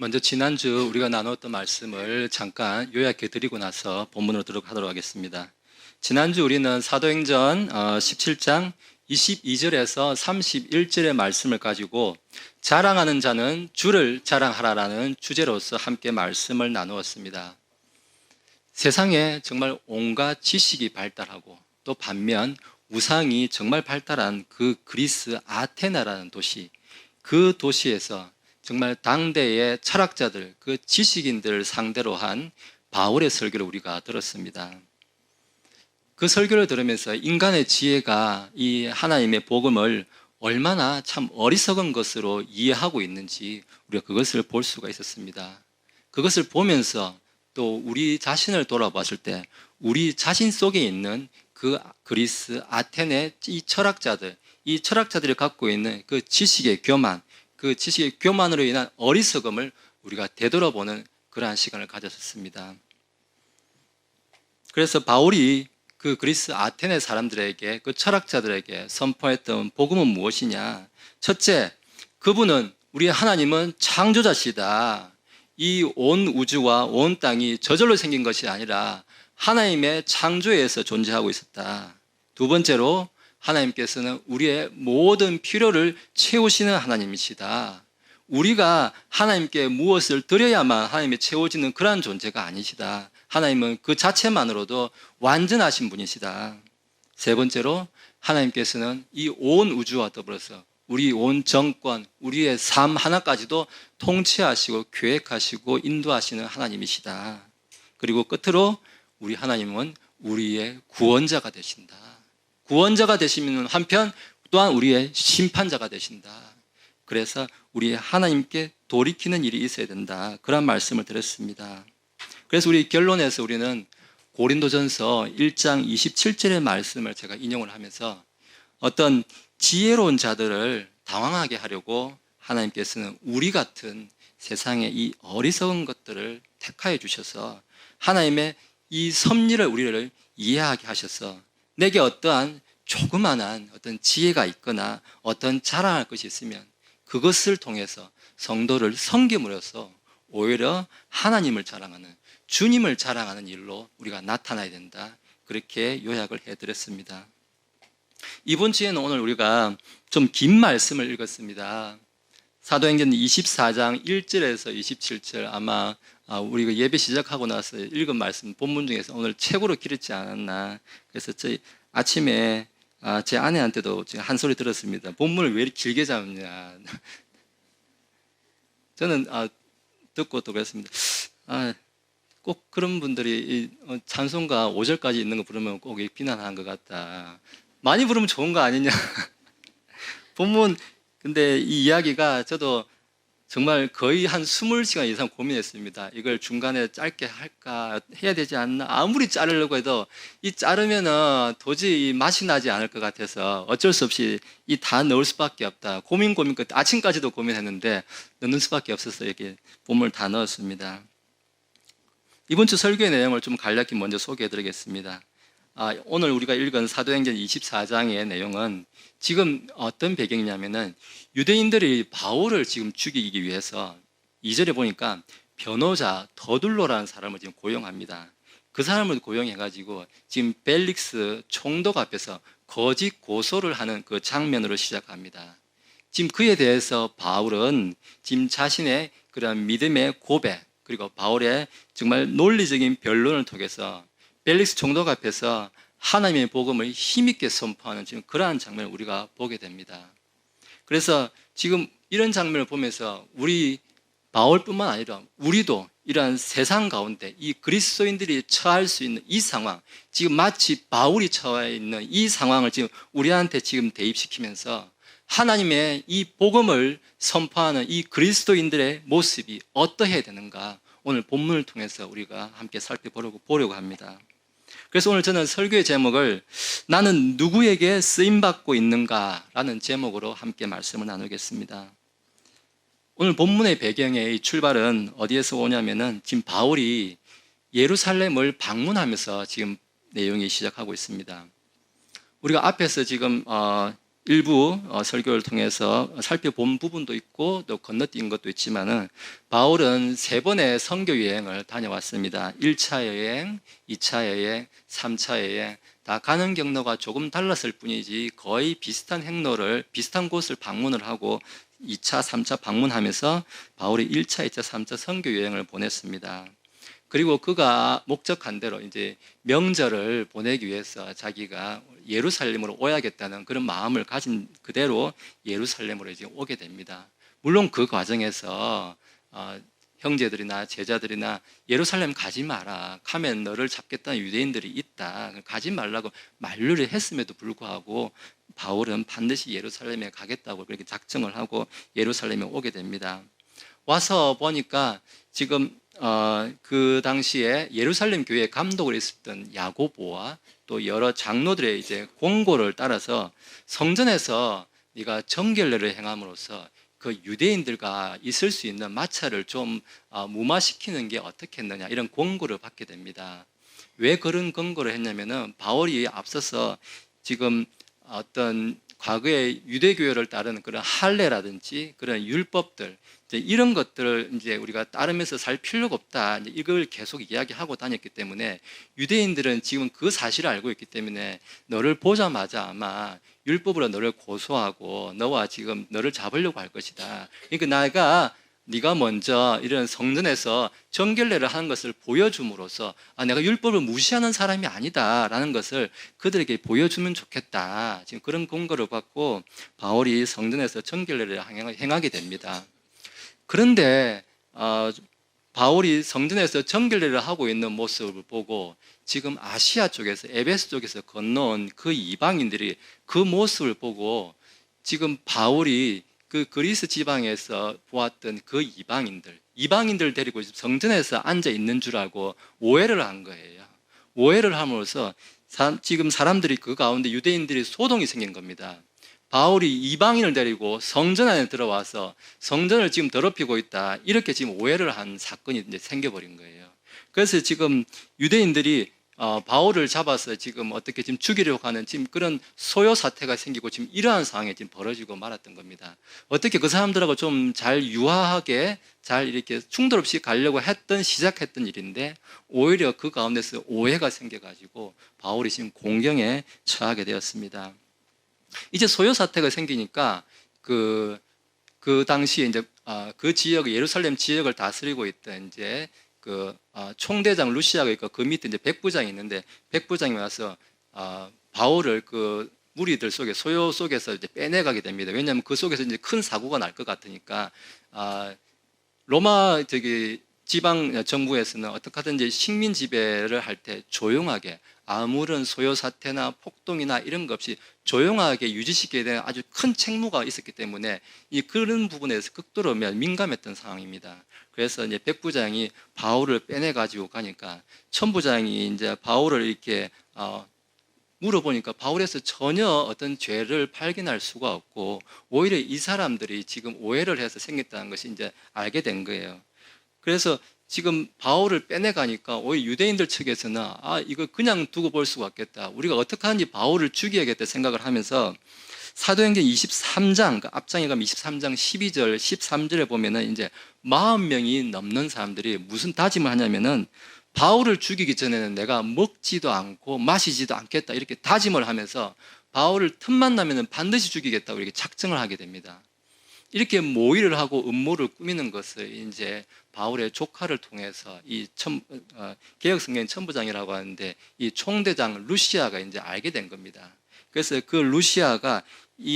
먼저 지난주 우리가 나눴던 말씀을 잠깐 요약해 드리고 나서 본문으로 들어가도록 하겠습니다. 지난주 우리는 사도행전 17장 22절에서 31절의 말씀을 가지고 자랑하는 자는 주를 자랑하라라는 주제로서 함께 말씀을 나누었습니다. 세상에 정말 온갖 지식이 발달하고 또 반면 우상이 정말 발달한 그 그리스 아테나라는 도시, 그 도시에서 정말 당대의 철학자들, 그 지식인들을 상대로 한 바울의 설교를 우리가 들었습니다. 그 설교를 들으면서 인간의 지혜가 이 하나님의 복음을 얼마나 참 어리석은 것으로 이해하고 있는지 우리가 그것을 볼 수가 있었습니다. 그것을 보면서 또 우리 자신을 돌아봤을 때 우리 자신 속에 있는 그 그리스 아테네 이 철학자들이 갖고 있는 그 지식의 교만, 그 지식의 교만으로 인한 어리석음을 우리가 되돌아보는 그러한 시간을 가졌습니다. 그래서 바울이 그 그리스 아테네 사람들에게, 그 철학자들에게 선포했던 복음은 무엇이냐? 첫째, 그분은, 우리 하나님은 창조자시다. 이 온 우주와 온 땅이 저절로 생긴 것이 아니라 하나님의 창조에서 존재하고 있었다. 두 번째로, 하나님께서는 우리의 모든 필요를 채우시는 하나님이시다. 우리가 하나님께 무엇을 드려야만 하나님이 채워지는 그러한 존재가 아니시다. 하나님은 그 자체만으로도 완전하신 분이시다. 세 번째로, 하나님께서는 이 온 우주와 더불어서 우리 온 정권, 우리의 삶 하나까지도 통치하시고 계획하시고 인도하시는 하나님이시다. 그리고 끝으로 우리 하나님은 우리의 구원자가 되신다. 구원자가 되시는 한편 또한 우리의 심판자가 되신다. 그래서 우리 하나님께 돌이키는 일이 있어야 된다. 그런 말씀을 드렸습니다. 그래서 우리 결론에서 우리는 고린도전서 1장 27절의 말씀을 제가 인용을 하면서 어떤 지혜로운 자들을 당황하게 하려고 하나님께서는 우리 같은 세상의 이 어리석은 것들을 택하여 주셔서 하나님의 이 섭리를 우리를 이해하게 하셔서 내게 어떠한 조그만한 어떤 지혜가 있거나 어떤 자랑할 것이 있으면 그것을 통해서 성도를 섬김으로써 오히려 하나님을 자랑하는, 주님을 자랑하는 일로 우리가 나타나야 된다. 그렇게 요약을 해드렸습니다. 이번 주에는 오늘 우리가 좀 긴 말씀을 읽었습니다. 사도행전 24장 1절에서 27절, 아마 우리가 예배 시작하고 나서 읽은 말씀 본문 중에서 오늘 최고로 길었지 않았나. 그래서 저희 아침에 제 아내한테도 지금 한 소리 들었습니다. 본문을 왜 이렇게 길게 잡냐. 저는 듣고 또 그랬습니다. 꼭 그런 분들이 찬송가 5절까지 있는 거 부르면 꼭 비난한 것 같다. 많이 부르면 좋은 거 아니냐. 본문, 근데 이 이야기가 저도 정말 거의 한 20시간 이상 고민했습니다. 이걸 중간에 짧게 할까, 해야 되지 않나. 아무리 자르려고 해도 이 자르면은 도저히 맛이 나지 않을 것 같아서 어쩔 수 없이 이 다 넣을 수밖에 없다. 고민 끝에 아침까지도 고민했는데 넣는 수밖에 없어서 이렇게 본문을 다 넣었습니다. 이번 주 설교의 내용을 좀 간략히 먼저 소개해 드리겠습니다. 오늘 우리가 읽은 사도행전 24장의 내용은 지금 어떤 배경이냐면은 유대인들이 바울을 지금 죽이기 위해서 2절에 보니까 변호자 더둘로라는 사람을 지금 고용합니다. 그 사람을 고용해가지고 지금 벨릭스 총독 앞에서 거짓 고소를 하는 그 장면으로 시작합니다. 지금 그에 대해서 바울은 지금 자신의 그런 믿음의 고백, 그리고 바울의 정말 논리적인 변론을 통해서 벨릭스 총독 앞에서 하나님의 복음을 힘있게 선포하는 지금 그러한 장면을 우리가 보게 됩니다. 그래서 지금 이런 장면을 보면서 우리 바울뿐만 아니라 우리도 이러한 세상 가운데 이 그리스도인들이 처할 수 있는 이 상황, 지금 마치 바울이 처해 있는 이 상황을 지금 우리한테 지금 대입시키면서 하나님의 이 복음을 선포하는 이 그리스도인들의 모습이 어떠해야 되는가, 오늘 본문을 통해서 우리가 함께 살펴보려고 합니다. 그래서 오늘 저는 설교의 제목을 나는 누구에게 쓰임받고 있는가라는 제목으로 함께 말씀을 나누겠습니다. 오늘 본문의 배경의 출발은 어디에서 오냐면은 지금 바울이 예루살렘을 방문하면서 지금 내용이 시작하고 있습니다. 우리가 앞에서 지금 일부 설교를 통해서 살펴본 부분도 있고 또 건너뛴 것도 있지만은 바울은 3번의 선교 여행을 다녀왔습니다. 1차 여행, 2차 여행, 3차 여행 다 가는 경로가 조금 달랐을 뿐이지 거의 비슷한 행로를 비슷한 곳을 방문을 하고 2차, 3차 방문하면서 바울이 1차, 2차, 3차 선교 여행을 보냈습니다. 그리고 그가 목적한 대로 이제 명절을 보내기 위해서 자기가 예루살렘으로 오야겠다는 그런 마음을 가진 그대로 예루살렘으로 이제 오게 됩니다. 물론 그 과정에서 형제들이나 제자들이나 예루살렘 가지 마라. 가면 너를 잡겠다는 유대인들이 있다. 가지 말라고 만류를 했음에도 불구하고 바울은 반드시 예루살렘에 가겠다고 그렇게 작정을 하고 예루살렘에 오게 됩니다. 와서 보니까 지금 그 당시에 예루살렘 교회 감독을 했었던 야고보와 또 여러 장로들의 이제 공고를 따라서 성전에서 네가 정결례를 행함으로써 그 유대인들과 있을 수 있는 마찰을 좀 무마시키는 게 어떻겠느냐 이런 공고를 받게 됩니다. 왜 그런 공고를 했냐면은 바울이 앞서서 지금 어떤 과거의 유대교회를 따르는 그런 할례라든지 그런 율법들 이런 것들을 이제 우리가 따르면서 살 필요가 없다. 이걸 계속 이야기하고 다녔기 때문에 유대인들은 지금 그 사실을 알고 있기 때문에 너를 보자마자 아마 율법으로 너를 고소하고 너와 지금 너를 잡으려고 할 것이다. 그러니까 네가 먼저 이런 성전에서 정결례를 하는 것을 보여줌으로써 내가 율법을 무시하는 사람이 아니다라는 것을 그들에게 보여주면 좋겠다. 지금 그런 공고를 받고 바울이 성전에서 정결례를 행하게 됩니다. 그런데 바울이 성전에서 정결례를 하고 있는 모습을 보고 지금 아시아 쪽에서 에베소 쪽에서 건너온 그 이방인들이 그 모습을 보고 지금 바울이 그 그리스 지방에서 보았던 그 이방인들 데리고 성전에서 앉아 있는 줄 알고 오해를 한 거예요. 오해를 함으로써 지금 사람들이 그 가운데 유대인들이 소동이 생긴 겁니다. 바울이 이방인을 데리고 성전 안에 들어와서 성전을 지금 더럽히고 있다. 이렇게 지금 오해를 한 사건이 이제 생겨버린 거예요. 그래서 지금 유대인들이 바울을 잡아서 지금 어떻게 지금 죽이려고 하는 지금 그런 소요 사태가 생기고 지금 이러한 상황이 지금 벌어지고 말았던 겁니다. 어떻게 그 사람들하고 좀 잘 유화하게 잘 이렇게 충돌 없이 가려고 시작했던 일인데 오히려 그 가운데서 오해가 생겨가지고 바울이 지금 공경에 처하게 되었습니다. 이제 소요 사태가 생기니까 그 당시에 이제 그 지역 예루살렘 지역을 다스리고 있던 이제 총대장 루시아가 있고 그 밑에 이제 백부장이 있는데 백부장이 와서 바울을 그 무리들 속에 소요 속에서 이제 빼내가게 됩니다. 왜냐하면 그 속에서 이제 큰 사고가 날 것 같으니까 로마 지방 정부에서는 어떻게 하든지 식민 지배를 할 때 조용하게 아무런 소요 사태나 폭동이나 이런 것 없이 조용하게 유지시켜야 되는 아주 큰 책무가 있었기 때문에 그런 부분에서 극도로 민감했던 상황입니다. 그래서 이제 백부장이 바울을 빼내 가지고 가니까 천부장이 이제 바울을 이렇게 물어보니까 바울에서 전혀 어떤 죄를 발견할 수가 없고 오히려 이 사람들이 지금 오해를 해서 생겼다는 것이 이제 알게 된 거예요. 그래서 지금 바울을 빼내가니까 오히려 유대인들 측에서는 이거 그냥 두고 볼 수가 없겠다. 우리가 어떻게 하는지 바울을 죽여야겠다 생각을 하면서 사도행전 23장, 앞장에 가면 23장 12절, 13절에 보면은 이제 40명이 넘는 사람들이 무슨 다짐을 하냐면은 바울을 죽이기 전에는 내가 먹지도 않고 마시지도 않겠다. 이렇게 다짐을 하면서 바울을 틈만 나면은 반드시 죽이겠다고 이렇게 작정을 하게 됩니다. 이렇게 모의를 하고 음모를 꾸미는 것을 이제 바울의 조카를 통해서 개혁성경 천부장이라고 하는데 이 총대장 루시아가 이제 알게 된 겁니다. 그래서 그 루시아가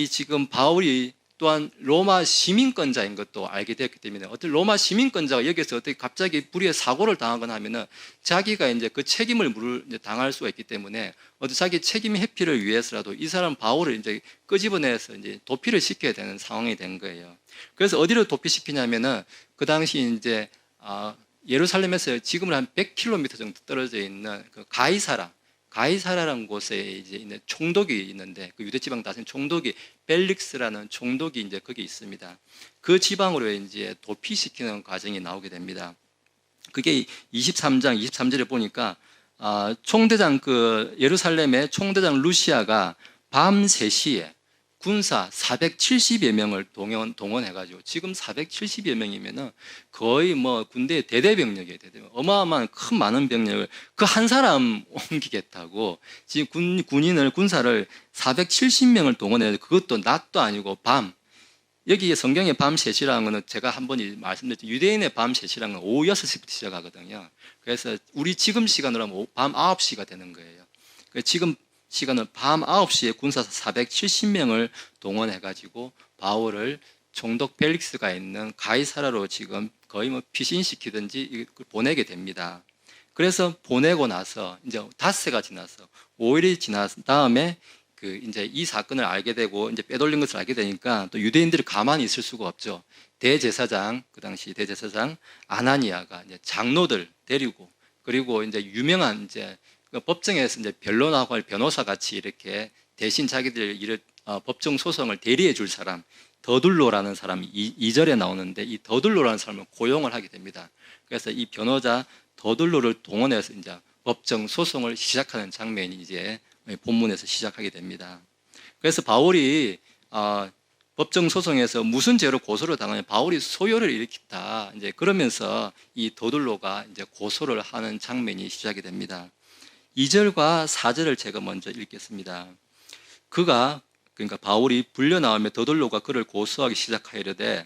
지금 바울이 또한 로마 시민권자인 것도 알게 되었기 때문에 어떤 로마 시민권자가 여기서 어떻게 갑자기 불의의 사고를 당하거나 하면은 자기가 이제 그 책임을 당할 수가 있기 때문에 자기 책임 회피를 위해서라도 이 사람 바울을 이제 끄집어내서 이제 도피를 시켜야 되는 상황이 된 거예요. 그래서 어디로 도피시키냐면은 그 당시 이제 예루살렘에서 지금은 한 100km 정도 떨어져 있는 그 가이사라라는 곳에 이제 있는 총독이 있는데 그 유대 지방 다스린 총독이 벨릭스라는 총독이 이제 거기 있습니다. 그 지방으로 이제 도피시키는 과정이 나오게 됩니다. 그게 23장 23절에 보니까 총대장 예루살렘의 총대장 루시아가 밤 3시에 군사 470여 명을 동원해가지고 지금 470여 명이면은 거의 뭐 군대 대대병력이에요. 어마어마한 큰 많은 병력을 그 한 사람 옮기겠다고 지금 군사를 470명을 동원해서 그것도 낮도 아니고 밤. 여기 성경에 밤 3시라는 거는 제가 한 번 말씀드렸죠. 유대인의 밤 3시라는 건 오후 6시부터 시작하거든요. 그래서 우리 지금 시간으로 하면 밤 9시가 되는 거예요. 지금 시간은 밤 9시에 군사 470명을 동원해가지고 바울을 총독 벨릭스가 있는 가이사라로 지금 거의 뭐 피신시키든지 보내게 됩니다. 그래서 보내고 나서 이제 닷새가 지나서 5일이 지난 다음에 이제 이 사건을 알게 되고 이제 빼돌린 것을 알게 되니까 또 유대인들이 가만히 있을 수가 없죠. 대제사장, 그 당시 대제사장 아나니아가 이제 장로들 데리고 그리고 이제 유명한 이제 법정에서 이제 변론하고 할 변호사 같이 이렇게 대신 자기들 일을 법정 소송을 대리해 줄 사람 더둘로라는 사람이 2절에 나오는데 이 더둘로라는 사람을 고용을 하게 됩니다. 그래서 이 변호자 더둘로를 동원해서 이제 법정 소송을 시작하는 장면이 이제 본문에서 시작하게 됩니다. 그래서 바울이 법정 소송에서 무슨 죄로 고소를 당하냐 바울이 소요를 일으켰다. 이제 그러면서 이 더둘로가 이제 고소를 하는 장면이 시작이 됩니다. 2절과 4절을 제가 먼저 읽겠습니다. 그러니까 바울이 불려 나오며 더둘로가 그를 고소하기 시작하이르되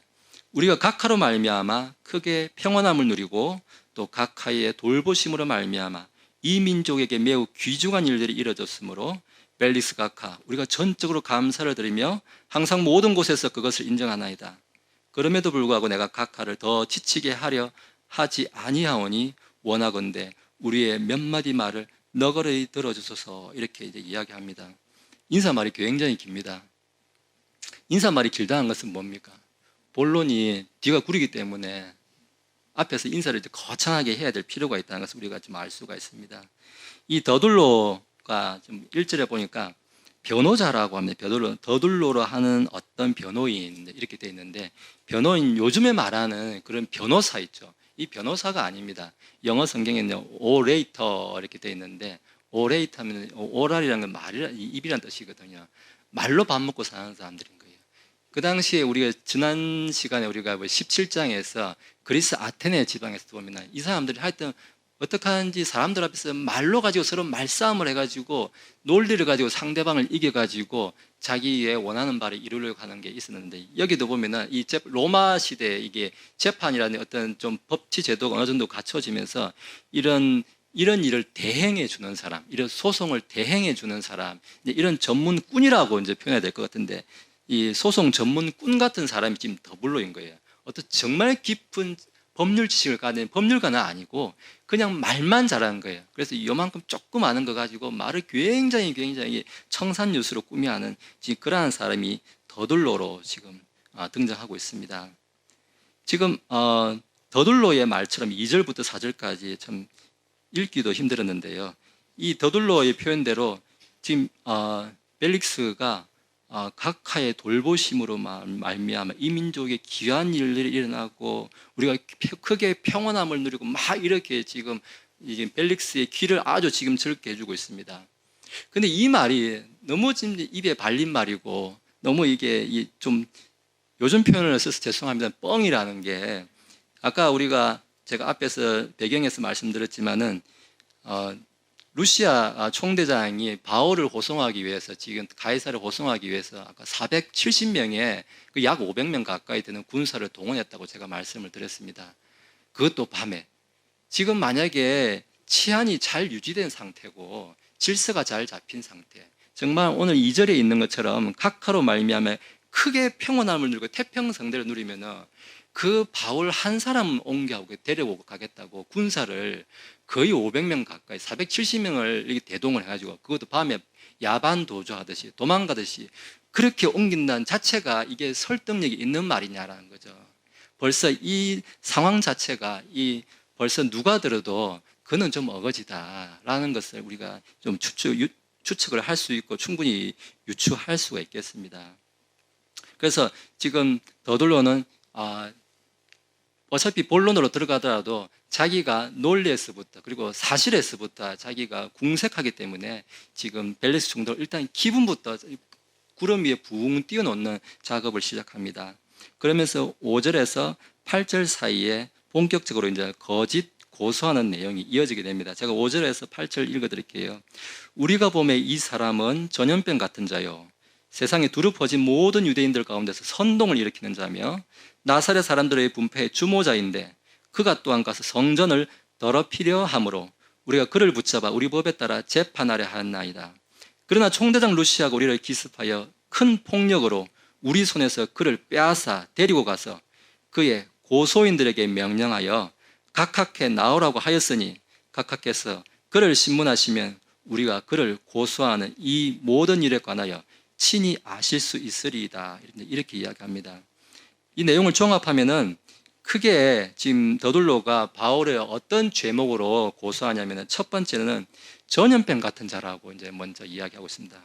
우리가 각하로 말미암아 크게 평안함을 누리고 또 각하의 돌보심으로 말미암아 이 민족에게 매우 귀중한 일들이 이루어졌으므로 벨릭스 각하 우리가 전적으로 감사를 드리며 항상 모든 곳에서 그것을 인정하나이다. 그럼에도 불구하고 내가 각하를 더 지치게 하려 하지 아니하오니 원하건대 우리의 몇 마디 말을 너그러이 들어주소서 이렇게 이제 이야기합니다. 인사말이 굉장히 깁니다. 인사말이 길다는 것은 뭡니까? 본론이 뒤가 구리기 때문에 앞에서 인사를 거창하게 해야 될 필요가 있다는 것을 우리가 좀 알 수가 있습니다. 이 더둘로가 좀 1절에 보니까 변호자라고 합니다. 더둘로로 하는 어떤 변호인 이렇게 되어 있는데 변호인 요즘에 말하는 그런 변호사 있죠. 이 변호사가 아닙니다. 영어 성경에는 오레이터 이렇게 되어 있는데 오레이터면 오랄이라는 건 말이라 입이란 뜻이거든요. 말로 밥 먹고 사는 사람들인 거예요. 그 당시에 우리가 지난 시간에 우리가 17장에서 그리스 아테네 지방에서 보면 이 사람들이 하여튼 어떻게 하는지 사람들 앞에서 말로 가지고 서로 말싸움을 해가지고 논리를 가지고 상대방을 이겨가지고 자기의 원하는 바를 이루려고 하는 게 있었는데 여기도 보면은 이 로마 시대에 이게 재판이라는 어떤 좀 법치 제도가 어느 정도 갖춰지면서 이런 일을 대행해 주는 사람, 이런 소송을 대행해 주는 사람, 이런 전문꾼이라고 이제 표현해야 될 것 같은데 이 소송 전문꾼 같은 사람이 지금 더블로인 거예요. 어떤 정말 깊은 법률 지식을 가진 법률가는 아니고 그냥 말만 잘하는 거예요. 그래서 이만큼 조금 아는 거 가지고 말을 굉장히 청산유수로 꾸미하는 지금 그러한 사람이 더둘로로 지금 등장하고 있습니다. 지금 더둘로의 말처럼 2절부터 4절까지 참 읽기도 힘들었는데요. 이 더둘로의 표현대로 지금 벨릭스가 각하의 돌보심으로 말미암아 이 민족의 귀한 일들이 일어나고 우리가 크게 평온함을 누리고 막 이렇게 지금 이게 벨릭스의 귀를 아주 지금 즐겁게 해주고 있습니다. 근데 이 말이 너무 지금 입에 발린 말이고 너무 이게 좀 요즘 표현을 써서 죄송합니다. 뻥이라는 게 아까 제가 앞에서 배경에서 말씀드렸지만은 루시아 총대장이 바울을 호송하기 위해서 지금 가이사를 호송하기 위해서 아까 470명의 그 약 500명 가까이 되는 군사를 동원했다고 제가 말씀을 드렸습니다. 그것도 밤에. 지금 만약에 치안이 잘 유지된 상태고 질서가 잘 잡힌 상태, 정말 오늘 2절에 있는 것처럼 각하로 말미암아 크게 평온함을 누리고 태평성대를 누리면은 그 바울 한 사람 옮겨오고 데려오고 가겠다고 군사를 거의 500명 가까이 470명을 이렇게 대동을 해가지고 그것도 밤에 야반 도주하듯이 도망가듯이 그렇게 옮긴다는 자체가 이게 설득력이 있는 말이냐라는 거죠. 벌써 이 상황 자체가 벌써 누가 들어도 그는 좀 어거지다라는 것을 우리가 좀 추측을 할 수 있고 충분히 유추할 수가 있겠습니다. 그래서 지금 더둘로는 어차피 본론으로 들어가더라도 자기가 논리에서부터 그리고 사실에서부터 자기가 궁색하기 때문에 지금 벨릭스 총독 일단 기분부터 구름 위에 붕 띄워놓는 작업을 시작합니다. 그러면서 5절에서 8절 사이에 본격적으로 이제 거짓 고소하는 내용이 이어지게 됩니다. 제가 5절에서 8절 읽어드릴게요. 우리가 보매 이 사람은 전염병 같은 자요, 세상에 두루 퍼진 모든 유대인들 가운데서 선동을 일으키는 자며 나사렛 사람들의 분패의 주모자인데 그가 또한 가서 성전을 더럽히려 함으로 우리가 그를 붙잡아 우리 법에 따라 재판하려 하였나이다. 그러나 총대장 루시아가 우리를 기습하여 큰 폭력으로 우리 손에서 그를 빼앗아 데리고 가서 그의 고소인들에게 명령하여 각하께 나오라고 하였으니 각하께서 그를 신문하시면 우리가 그를 고소하는 이 모든 일에 관하여 친히 아실 수 있으리이다. 이렇게 이야기합니다. 이 내용을 종합하면은 크게 지금 더둘로가 바울의 어떤 죄목으로 고소하냐면은 첫 번째는 전염병 같은 자라고 이제 먼저 이야기하고 있습니다.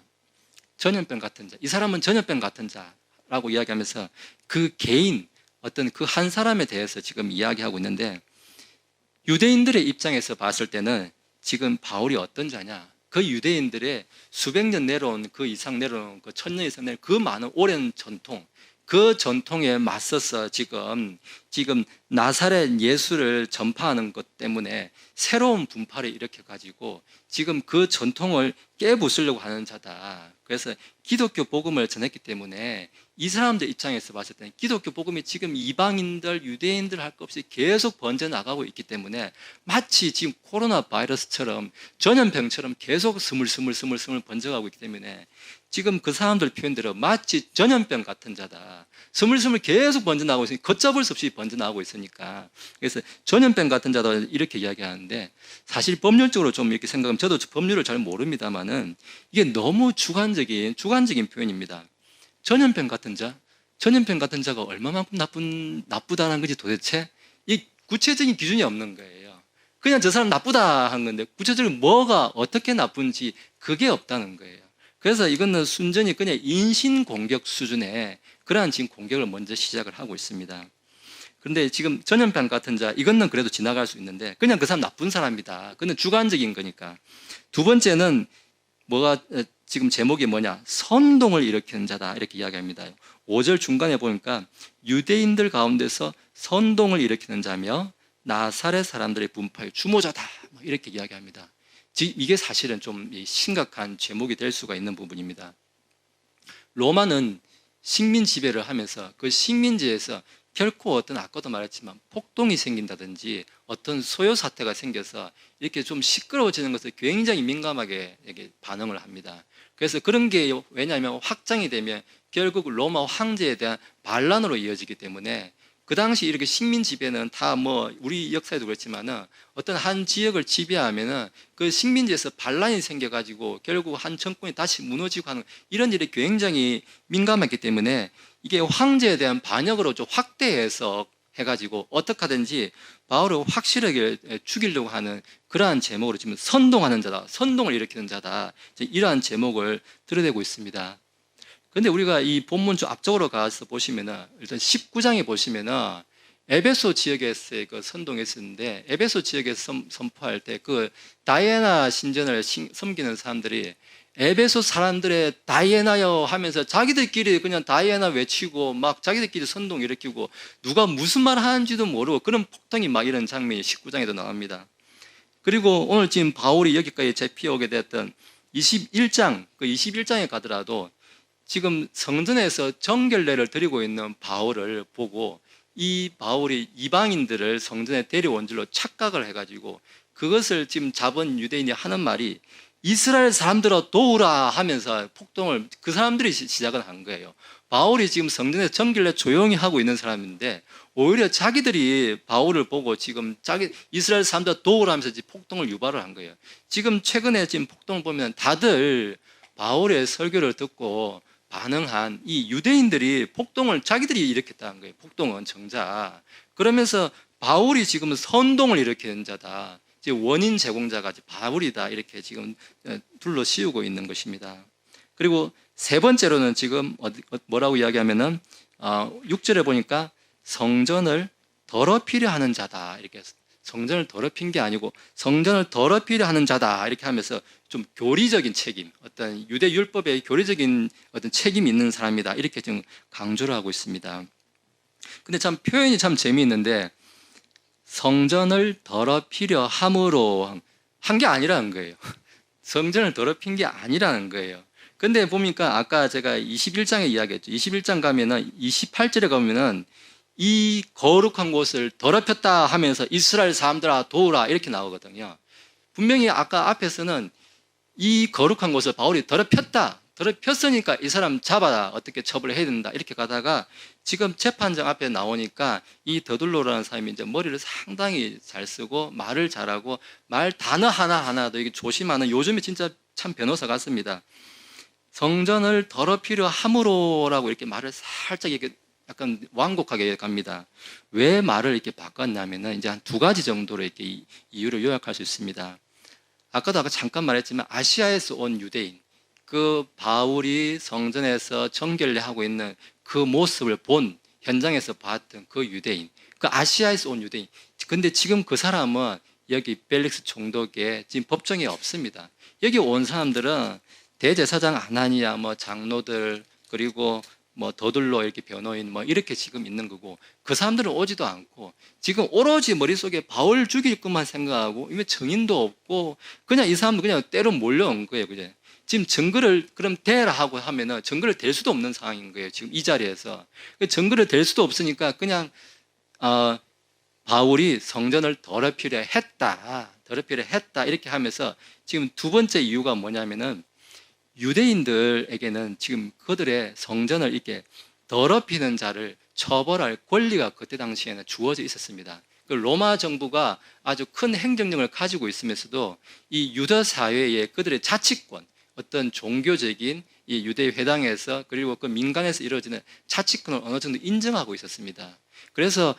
전염병 같은 자. 이 사람은 전염병 같은 자라고 이야기하면서 그 개인, 어떤 그 한 사람에 대해서 지금 이야기하고 있는데, 유대인들의 입장에서 봤을 때는 지금 바울이 어떤 자냐? 그 유대인들의 수백 년 내려온, 그 이상 내려온, 그 1000년 이상 내려온 그 많은 오랜 전통, 그 전통에 맞서서 지금 나사렛 예수를 전파하는 것 때문에 새로운 분파를 일으켜가지고 지금 그 전통을 깨부수려고 하는 자다. 그래서 기독교 복음을 전했기 때문에 이 사람들 입장에서 봤을 때는 기독교 복음이 지금 이방인들, 유대인들 할 것 없이 계속 번져나가고 있기 때문에 마치 지금 코로나 바이러스처럼 전염병처럼 계속 스물스물 번져가고 있기 때문에 지금 그 사람들 표현대로 마치 전염병 같은 자다. 스물스물 계속 번져나가고 있으니까 걷잡을 수 없이 번져나가고 있으니까, 그래서 전염병 같은 자다 이렇게 이야기하는데, 사실 법률적으로 좀 이렇게 생각하면, 저도 법률을 잘 모릅니다만은 이게 너무 주관적인 표현입니다. 전염병 같은 자, 전염병 같은 자가 얼마만큼 나쁘다는 건지 도대체 이 구체적인 기준이 없는 거예요. 그냥 저 사람 나쁘다 한 건데 구체적으로 뭐가 어떻게 나쁜지 그게 없다는 거예요. 그래서 이거는 순전히 그냥 인신공격 수준의 그러한 지금 공격을 먼저 시작을 하고 있습니다. 그런데 지금 전염병 같은 자, 이거는 그래도 지나갈 수 있는데 그냥 그 사람 나쁜 사람이다. 그건 주관적인 거니까. 두 번째는 지금 제목이 뭐냐? 선동을 일으키는 자다. 이렇게 이야기합니다. 5절 중간에 보니까 유대인들 가운데서 선동을 일으키는 자며 나사렛 사람들의 분파의 주모자다. 이렇게 이야기합니다. 이게 사실은 좀 심각한 제목이 될 수가 있는 부분입니다. 로마는 식민 지배를 하면서 그 식민지에서 결코 어떤, 아까도 말했지만 폭동이 생긴다든지 어떤 소요 사태가 생겨서 이렇게 좀 시끄러워지는 것을 굉장히 민감하게 반응을 합니다. 그래서 그런 게 왜냐하면 확장이 되면 결국 로마 황제에 대한 반란으로 이어지기 때문에, 그 당시 이렇게 식민 지배는 다 우리 역사에도 그렇지만은 어떤 한 지역을 지배하면은 그 식민지에서 반란이 생겨가지고 결국 한 정권이 다시 무너지고 하는 이런 일이 굉장히 민감했기 때문에 이게 황제에 대한 반역으로 좀 확대해서 해가지고 어떻게 하든지 바울을 확실하게 죽이려고 하는 그러한 제목으로 지금 선동하는 자다, 선동을 일으키는 자다, 이러한 제목을 드러내고 있습니다. 그런데 우리가 이 본문 좀 앞쪽으로 가서 보시면은, 일단 19장에 보시면은 에베소 지역에서의 그 선동했었는데, 에베소 지역에서 선포할 때 그 다이애나 신전을 섬기는 사람들이 에베소 사람들의 다이애나요 하면서 자기들끼리 그냥 다이애나 외치고 막 자기들끼리 선동 일으키고 누가 무슨 말 하는지도 모르고 그런 폭동이 막 이런 장면이 19장에도 나옵니다. 그리고 오늘 지금 바울이 여기까지 잡혀오게 됐던 21장, 그 21장에 가더라도 지금 성전에서 정결례를 드리고 있는 바울을 보고 이 바울이 이방인들을 성전에 데려온 줄로 착각을 해가지고 그것을 지금 잡은 유대인이 하는 말이 이스라엘 사람들아 도우라 하면서 폭동을 그 사람들이 시작을 한 거예요. 바울이 지금 성전에서 정결례 조용히 하고 있는 사람인데 오히려 자기들이 바울을 보고 지금 이스라엘 사람들 도우라 하면서 폭동을 유발을 한 거예요. 지금 최근에 지금 폭동을 보면 다들 바울의 설교를 듣고 반응한 이 유대인들이 폭동을 자기들이 일으켰다는 거예요. 폭동은 정작. 그러면서 바울이 지금 선동을 일으키는 자다, 원인 제공자가 바울이다, 이렇게 지금 둘러 씌우고 있는 것입니다. 그리고 세 번째로는 지금 뭐라고 이야기하면은 6절에 보니까 성전을 더럽히려 하는 자다, 이렇게 성전을 더럽힌 게 아니고 성전을 더럽히려 하는 자다 이렇게 하면서 좀 교리적인 책임, 어떤 유대 율법의 교리적인 어떤 책임이 있는 사람이다 이렇게 좀 강조를 하고 있습니다. 근데 참 표현이 참 재미있는데 성전을 더럽히려 함으로 한 게 아니라는 거예요. 성전을 더럽힌 게 아니라는 거예요. 근데 보니까 아까 제가 21장에 이야기했죠. 21장 가면은 28절에 가면은 이 거룩한 곳을 더럽혔다 하면서 이스라엘 사람들아 도우라 이렇게 나오거든요. 분명히 아까 앞에서는 이 거룩한 곳을 바울이 더럽혔으니까 이 사람 잡아라 어떻게 처벌을 해야 된다 이렇게 가다가 지금 재판장 앞에 나오니까 이 더둘로라는 사람이 이제 머리를 상당히 잘 쓰고 말을 잘하고 말 단어 하나하나도 이게 조심하는 요즘에 진짜 참 변호사 같습니다. 성전을 더럽히려 함으로라고 이렇게 말을 살짝 이렇게 약간 완곡하게 갑니다. 왜 말을 이렇게 바꿨냐면은 이제 한 두 가지 정도로 이렇게 이유를 요약할 수 있습니다. 아까 잠깐 말했지만 아시아에서 온 유대인, 그 바울이 성전에서 정결례하고 있는 그 모습을 본 현장에서 봤던 그 유대인, 그 아시아에서 온 유대인. 근데 지금 그 사람은 여기 벨릭스 총독에 지금 법정에 없습니다. 여기 온 사람들은 대제사장 아나니아, 뭐 장로들, 그리고 뭐 더둘로 이렇게 변호인 뭐 이렇게 지금 있는 거고 그 사람들은 오지도 않고 지금 오로지 머릿속에 바울 죽일 것만 생각하고 이미 증인도 없고 그냥 이 사람들 그냥 때로 몰려온 거예요. 그죠? 지금 증거를 그럼 대라 하고 하면은 증거를 댈 수도 없는 상황인 거예요. 지금 이 자리에서 증거를 댈 수도 없으니까 그냥 바울이 성전을 더럽히려 했다 이렇게 하면서 지금 두 번째 이유가 뭐냐면은 유대인들에게는 지금 그들의 성전을 이렇게 더럽히는 자를 처벌할 권리가 그때 당시에는 주어져 있었습니다. 그 로마 정부가 아주 큰 행정력을 가지고 있으면서도 이 유다 사회의 그들의 자치권, 어떤 종교적인 이 유대 회당에서 그리고 그 민간에서 이루어지는 자치권을 어느 정도 인정하고 있었습니다. 그래서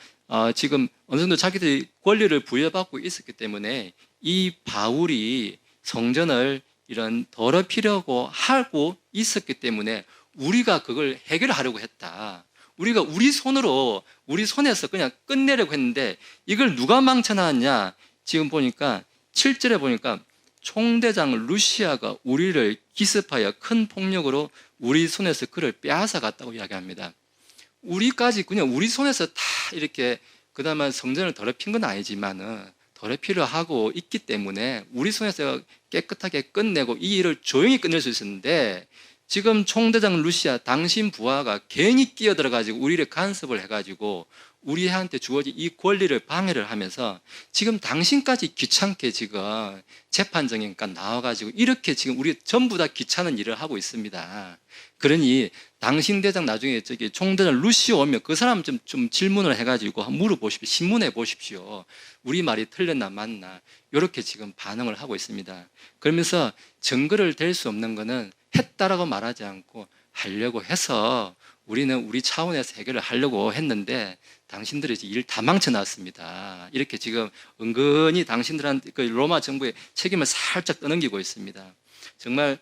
지금 어느 정도 자기들이 권리를 부여받고 있었기 때문에 이 바울이 성전을 이런 더럽히려고 하고 있었기 때문에 우리가 그걸 해결하려고 했다. 우리가 우리 손에서 그냥 끝내려고 했는데 이걸 누가 망쳐놨냐? 지금 보니까 7절에 보니까 총대장 루시아가 우리를 기습하여 큰 폭력으로 우리 손에서 그를 빼앗아 갔다고 이야기합니다. 우리까지 그냥 우리 손에서 다 이렇게 그다음에 성전을 더럽힌 건 아니지만은 더럽히려 하고 있기 때문에 우리 손에서 깨끗하게 끝내고 이 일을 조용히 끝낼 수 있었는데 지금 총대장 루시아 당신 부하가 괜히 끼어들어가지고 우리를 간섭을 해가지고 우리한테 주어진 이 권리를 방해를 하면서 지금 당신까지 귀찮게 지금 재판정이니까 나와가지고 이렇게 지금 우리 전부 다 귀찮은 일을 하고 있습니다. 그러니 당신 대장 나중에 저기 총대장 루시오 오면 그 사람 좀 질문을 해가지고 물어보십시오. 신문해 보십시오. 우리 말이 틀렸나 맞나 이렇게 지금 반응을 하고 있습니다. 그러면서 증거를 댈 수 없는 거는 했다라고 말하지 않고 하려고 해서 우리는 우리 차원에서 해결을 하려고 했는데 당신들이 일 다 망쳐놨습니다. 이렇게 지금 은근히 당신들한테 그 로마 정부의 책임을 살짝 떠넘기고 있습니다. 정말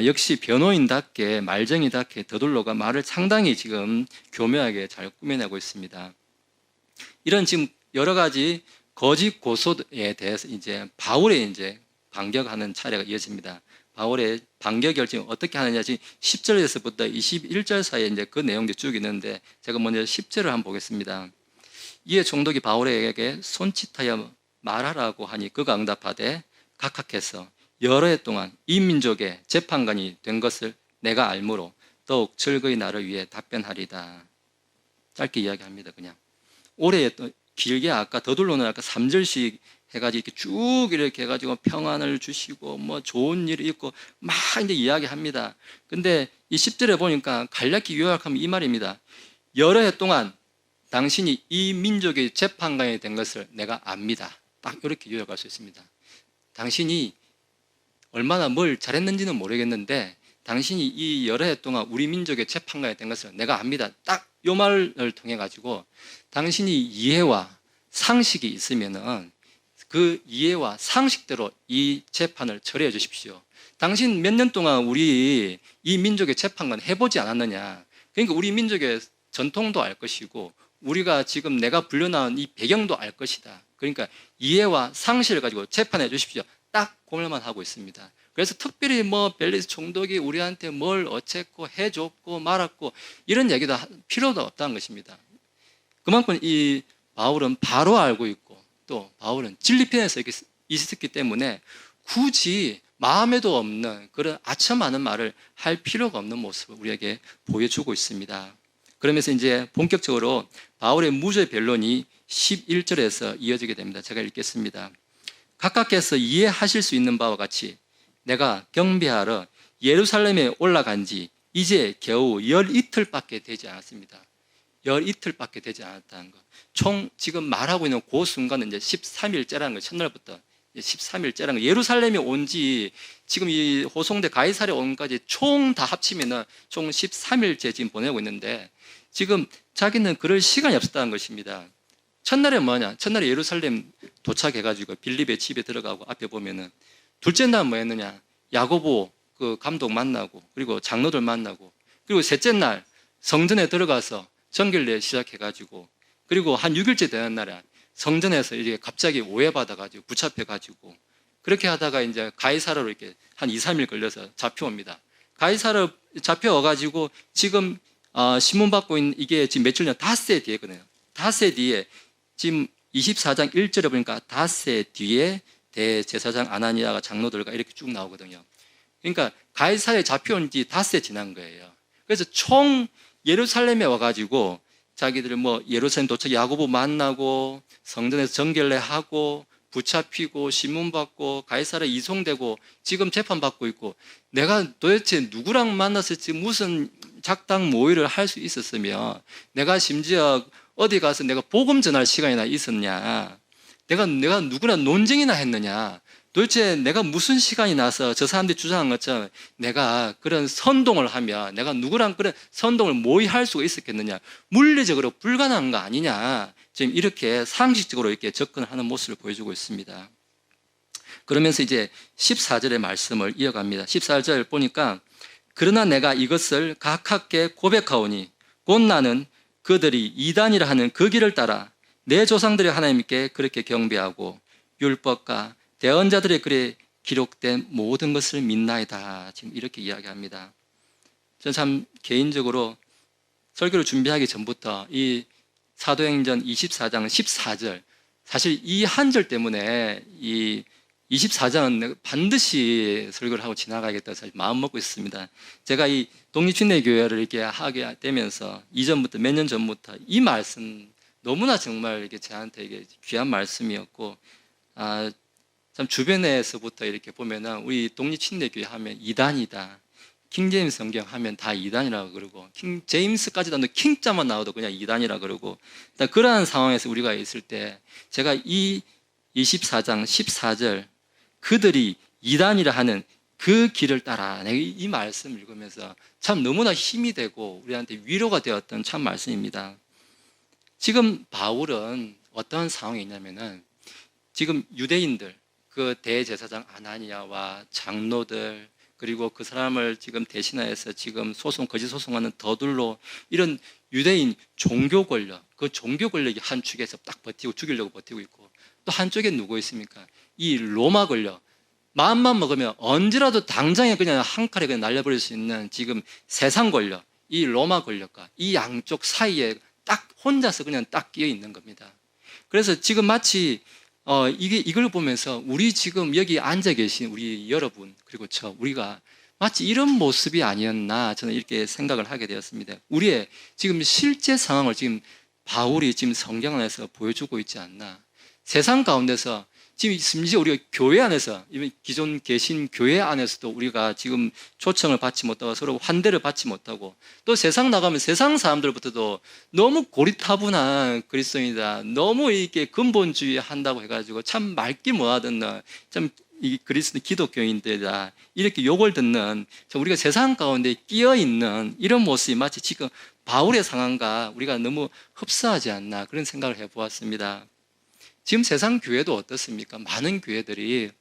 역시 변호인답게 말쟁이답게 더둘로가 말을 상당히 지금 교묘하게 잘 꾸며내고 있습니다. 이런 지금 여러 가지 거짓 고소에 대해서 이제 바울의 이제 반격하는 차례가 이어집니다. 바울의 반격 결정 어떻게 하느냐 지금 10절에서부터 21절 사이에 이제 그 내용들이 쭉 있는데 제가 먼저 10절을 한번 보겠습니다. 이에 총독이 바울에게 손짓하여 말하라고 하니 그가 응답하되 각하께서 여러 해 동안 이 민족의 재판관이 된 것을 내가 알므로 더욱 즐거이 나를 위해 답변하리다. 짧게 이야기합니다. 그냥 올해 길게 아까 더둘로는 아까 3절씩 해가지고 이렇게 쭉 이렇게 해가지고 평안을 주시고 뭐 좋은 일이 있고 막 이제 이야기합니다. 근데 이 10절에 보니까 간략히 요약하면 이 말입니다. 여러 해 동안 당신이 이 민족의 재판관이 된 것을 내가 압니다. 딱 이렇게 요약할 수 있습니다. 당신이 얼마나 뭘 잘했는지는 모르겠는데 당신이 이 여러 해 동안 우리 민족의 재판관이 된 것을 내가 압니다. 딱 이 말을 통해 가지고 당신이 이해와 상식이 있으면은 그 이해와 상식대로 이 재판을 처리해 주십시오. 당신 몇 년 동안 우리 이 민족의 재판관 해보지 않았느냐. 그러니까 우리 민족의 전통도 알 것이고 우리가 지금 내가 불려나온 이 배경도 알 것이다. 그러니까 이해와 상실을 가지고 재판해 주십시오. 딱 고민만 하고 있습니다. 그래서 특별히 뭐 벨리스 총독이 우리한테 뭘 어쨌고 해줬고 말았고 이런 얘기도 필요도 없다는 것입니다. 그만큼 이 바울은 바로 알고 있고 또 바울은 진리편에서 있었기 때문에 굳이 마음에도 없는 그런 아첨하는 말을 할 필요가 없는 모습을 우리에게 보여주고 있습니다. 그러면서 이제 본격적으로 바울의 무죄 변론이 11절에서 이어지게 됩니다. 제가 읽겠습니다. 각각께서 이해하실 수 있는 바와 같이 내가 경배하러 예루살렘에 올라간 지 이제 겨우 열 이틀밖에 되지 않았습니다. 열 이틀밖에 되지 않았다는 것. 총 지금 말하고 있는 그 순간은 이제 13일째라는 거, 첫날부터 13일째라는 거. 예루살렘에 온 지 지금 이 호송대 가이사랴 온까지 총 다 합치면은 총 13일째 지금 보내고 있는데 지금 자기는 그럴 시간이 없었다는 것입니다. 첫날에 뭐냐? 첫날에 예루살렘 도착해가지고 빌립의 집에 들어가고 앞에 보면은 둘째 날 뭐 했느냐? 야고보 그 감독 만나고 그리고 장로들 만나고 그리고 셋째 날 성전에 들어가서 정결례 시작해가지고 그리고 한 6일째 되는 날에 성전에서 이제 갑자기 오해받아가지고 붙잡혀가지고 그렇게 하다가 이제 가이사랴로 이렇게 한 2, 3일 걸려서 잡혀옵니다. 가이사랴 잡혀와가지고 지금 신문 받고 있는 이게 지금 며칠 전 닷새 뒤에거든요. 닷새 뒤에 지금 24장 1절에 보니까 닷새 뒤에 대제사장 아나니아가 장로들과 이렇게 쭉 나오거든요. 그러니까 가이사랴에 잡혀온 지 닷새 지난 거예요. 그래서 총 예루살렘에 와가지고 자기들 뭐 예루살렘 도착 야고보 만나고 성전에서 정결례하고 붙잡히고 신문받고 가이사랴에 이송되고 지금 재판받고 있고 내가 도대체 누구랑 만났을지 무슨 작당 모의를 할 수 있었으며 내가 심지어 어디 가서 내가 복음 전할 시간이나 있었냐 내가 누구랑 논쟁이나 했느냐 도대체 내가 무슨 시간이 나서 저 사람들이 주장한 것처럼 내가 그런 선동을 하며 내가 누구랑 그런 선동을 모의할 수가 있었겠느냐 물리적으로 불가능한 거 아니냐 지금 이렇게 상식적으로 이렇게 접근하는 모습을 보여주고 있습니다. 그러면서 이제 14절의 말씀을 이어갑니다. 14절 보니까 그러나 내가 이것을 각하께 고백하오니 곧 나는 그들이 이단이라 하는 그 길을 따라 내 조상들의 하나님께 그렇게 경배하고 율법과 대언자들의 글에 기록된 모든 것을 믿나이다. 지금 이렇게 이야기합니다. 저는 참 개인적으로 설교를 준비하기 전부터 이 사도행전 24장 14절 사실 이 한 절 때문에 이 24장은 반드시 설교를 하고 지나가겠다 사실 마음 먹고 있습니다. 제가 이 독립침례교회를 이렇게 하게 되면서 이전부터 몇 년 전부터 이 말씀 너무나 정말 이렇게 저한테 이게 귀한 말씀이었고 참 주변에서부터 이렇게 보면은 우리 독립침례교회 하면 이단이다. 킹제임스 성경 하면 다 이단이라고 그러고 킹 제임스까지도 안 킹자만 나와도 그냥 이단이라고 그러고 그러한 상황에서 우리가 있을 때 제가 이 24장 14절 그들이 이단이라 하는 그 길을 따라 내가 이 말씀을 읽으면서 참 너무나 힘이 되고 우리한테 위로가 되었던 참 말씀입니다. 지금 바울은 어떤 상황이 있냐면은 지금 유대인들 그 대제사장 아나니아와 장로들 그리고 그 사람을 지금 대신하여서 지금 거짓 소송하는 더둘로 이런 유대인 종교 권력 그 종교 권력이 한 축에서 딱 버티고 죽이려고 버티고 있고 또 한쪽에 누구 있습니까? 이 로마 권력 마음만 먹으면 언제라도 당장에 그냥 한 칼에 그냥 날려버릴 수 있는 지금 세상 권력 이 로마 권력과 이 양쪽 사이에 딱 혼자서 그냥 딱 끼어 있는 겁니다. 그래서 지금 마치 이걸 보면서 우리 지금 여기 앉아 계신 우리 여러분 그리고 우리가 마치 이런 모습이 아니었나 저는 이렇게 생각을 하게 되었습니다. 우리의 지금 실제 상황을 지금 바울이 지금 성경 안에서 보여주고 있지 않나. 세상 가운데서 지금 심지어 우리가 교회 안에서 기존 계신 교회 안에서도 우리가 지금 초청을 받지 못하고 서로 환대를 받지 못하고 또 세상 나가면 세상 사람들부터도 너무 고리타분한 그리스도인이다. 너무 이렇게 근본주의 한다고 해가지고 참 맑기 뭐하든 참 이 그리스도 기독교인들이다. 이렇게 욕을 듣는 우리가 세상 가운데 끼어 있는 이런 모습이 마치 지금 바울의 상황과 우리가 너무 흡사하지 않나 그런 생각을 해보았습니다. 지금 세상 교회도 어떻습니까? 많은 교회들이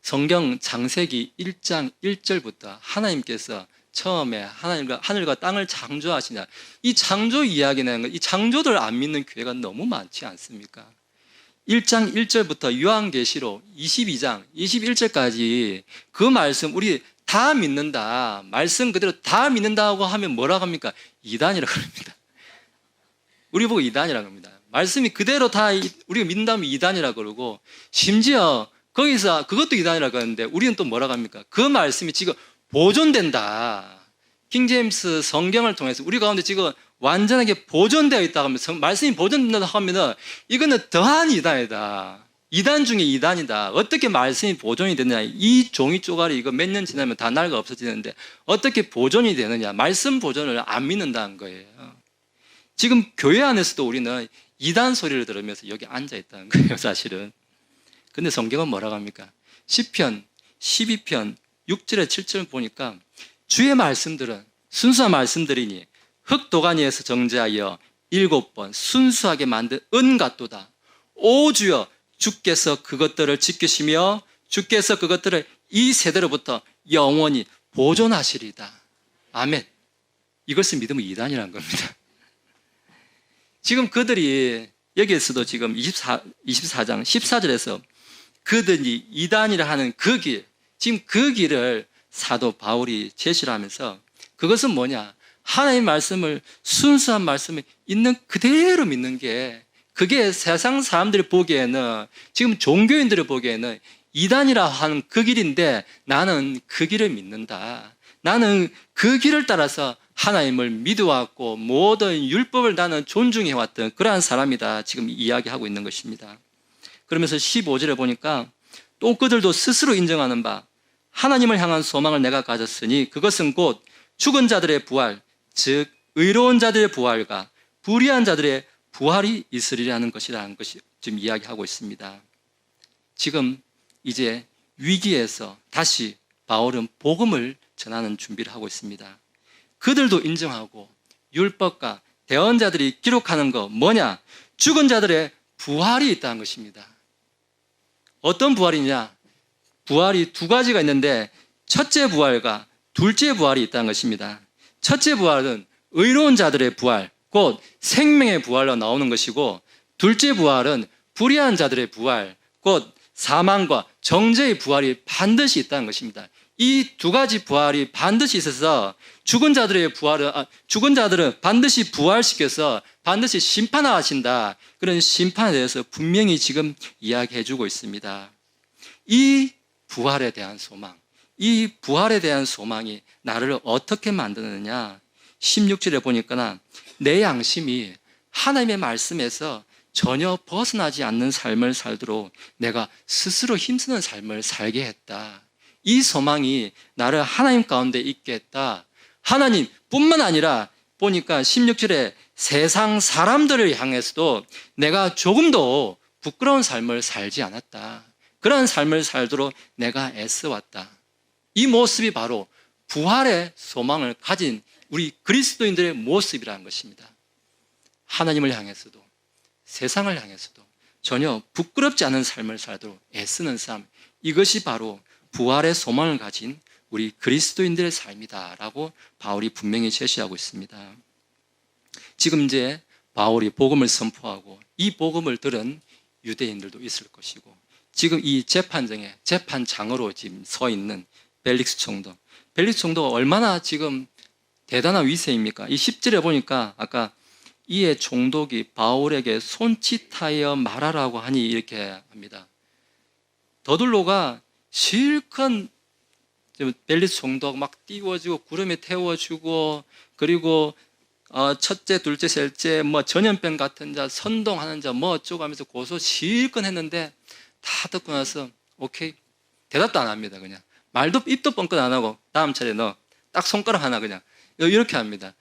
성경 창세기 1장 1절부터 하나님께서 처음에 하늘과 땅을 창조하시냐 이 창조 이야기는 이 창조들 안 믿는 교회가 너무 많지 않습니까? 1장 1절부터 요한계시록 22장 21절까지 그 말씀 우리 다 믿는다, 말씀 그대로 다 믿는다고 하면 뭐라고 합니까? 이단이라고 합니다. 우리 보고 이단이라고 합니다. 말씀이 그대로 다 우리가 믿는다면 이단이라고 그러고, 심지어 거기서 그것도 이단이라고 하는데 우리는 또 뭐라고 합니까? 그 말씀이 지금 보존된다. 킹제임스 성경을 통해서 우리 가운데 지금 완전하게 보존되어 있다고 하면, 말씀이 보존된다 하면은 이거는 더한 이단이다. 이단 중에 이단이다. 어떻게 말씀이 보존이 되느냐. 이 종이 쪼가리 이거 몇 년 지나면 다 낡아 없어지는데 어떻게 보존이 되느냐. 말씀 보존을 안 믿는다는 거예요. 지금 교회 안에서도 우리는 이단 소리를 들으면서 여기 앉아 있다는 거예요, 사실은. 근데 성경은 뭐라고 합니까? 시편 12편 6절에 7절 보니까 주의 말씀들은 순수한 말씀들이니 흙도가니에서 정제하여 7번 순수하게 만든 은 같도다. 오 주여, 주께서 그것들을 지키시며 주께서 그것들을 이 세대로부터 영원히 보존하시리다. 아멘. 이것을 믿으면 이단이라는 겁니다. 지금 그들이 여기에서도 지금 24장 14절에서 그들이 이단이라 하는 그 길, 지금 그 길을 사도 바울이 제시를 하면서, 그것은 뭐냐? 하나님의 말씀을, 순수한 말씀을 있는 그대로 믿는 게, 그게 세상 사람들이 보기에는, 지금 종교인들이 보기에는 이단이라 하는 그 길인데 나는 그 길을 믿는다. 나는 그 길을 따라서 하나님을 믿어왔고 모든 율법을 나는 존중해왔던 그러한 사람이다. 지금 이야기하고 있는 것입니다. 그러면서 15절에 보니까 또 그들도 스스로 인정하는 바 하나님을 향한 소망을 내가 가졌으니 그것은 곧 죽은 자들의 부활, 즉 의로운 자들의 부활과 불의한 자들의 부활이 있으리라는 것이라는 것이 지금 이야기하고 있습니다. 지금 이제 위기에서 다시 바울은 복음을 전하는 준비를 하고 있습니다. 그들도 인정하고 율법과 대언자들이 기록하는 거 뭐냐? 죽은 자들의 부활이 있다는 것입니다. 어떤 부활이냐? 부활이 두 가지가 있는데 첫째 부활과 둘째 부활이 있다는 것입니다. 첫째 부활은 의로운 자들의 부활, 곧 생명의 부활로 나오는 것이고, 둘째 부활은 불의한 자들의 부활, 곧 사망과 정죄의 부활이 반드시 있다는 것입니다. 이 두 가지 부활이 반드시 있어서 죽은 자들은 반드시 부활시켜서 반드시 심판하신다. 그런 심판에 대해서 분명히 지금 이야기해 주고 있습니다. 이 부활에 대한 소망, 이 부활에 대한 소망이 나를 어떻게 만드느냐? 16절에 보니까 내 양심이 하나님의 말씀에서 전혀 벗어나지 않는 삶을 살도록 내가 스스로 힘쓰는 삶을 살게 했다. 이 소망이 나를 하나님 가운데 있게 했다. 하나님뿐만 아니라 보니까 16절에 세상 사람들을 향해서도 내가 조금도 부끄러운 삶을 살지 않았다. 그러한 삶을 살도록 내가 애써왔다. 이 모습이 바로 부활의 소망을 가진 우리 그리스도인들의 모습이라는 것입니다. 하나님을 향해서도 세상을 향해서도 전혀 부끄럽지 않은 삶을 살도록 애쓰는 삶, 이것이 바로 부활의 소망을 가진 우리 그리스도인들의 삶이다라고 바울이 분명히 제시하고 있습니다. 지금 이제 바울이 복음을 선포하고 이 복음을 들은 유대인들도 있을 것이고, 지금 이 재판정에 재판장으로 지금 서 있는 벨릭스 총독, 벨릭스 총독가 얼마나 지금 대단한 위세입니까? 이 10절에 보니까 아까 이에 총독이 바울에게 손짓하여 말하라고 하니 이렇게 합니다. 더둘로가 실컷 벨릭스 총독 막 띄워주고 구름에 태워주고, 그리고 첫째, 둘째, 셋째 뭐 전염병 같은 자, 선동하는 자 뭐 어쩌고 하면서 고소 실컷 했는데 다 듣고 나서 오케이, 대답도 안 합니다. 그냥 말도 입도 뻥끗 안 하고 다음 차례 너 딱 손가락 하나 그냥 이렇게 합니다.